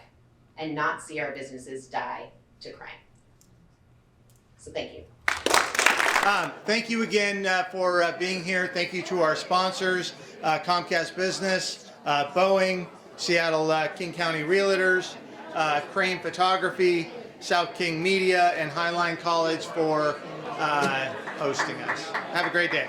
and not see our businesses die to crime. So thank you. Thank you again for being here. Thank you to our sponsors, Comcast Business, Boeing, Seattle King County Realtors, Crane Photography, South King Media, and Highline College for hosting us. Have a great day.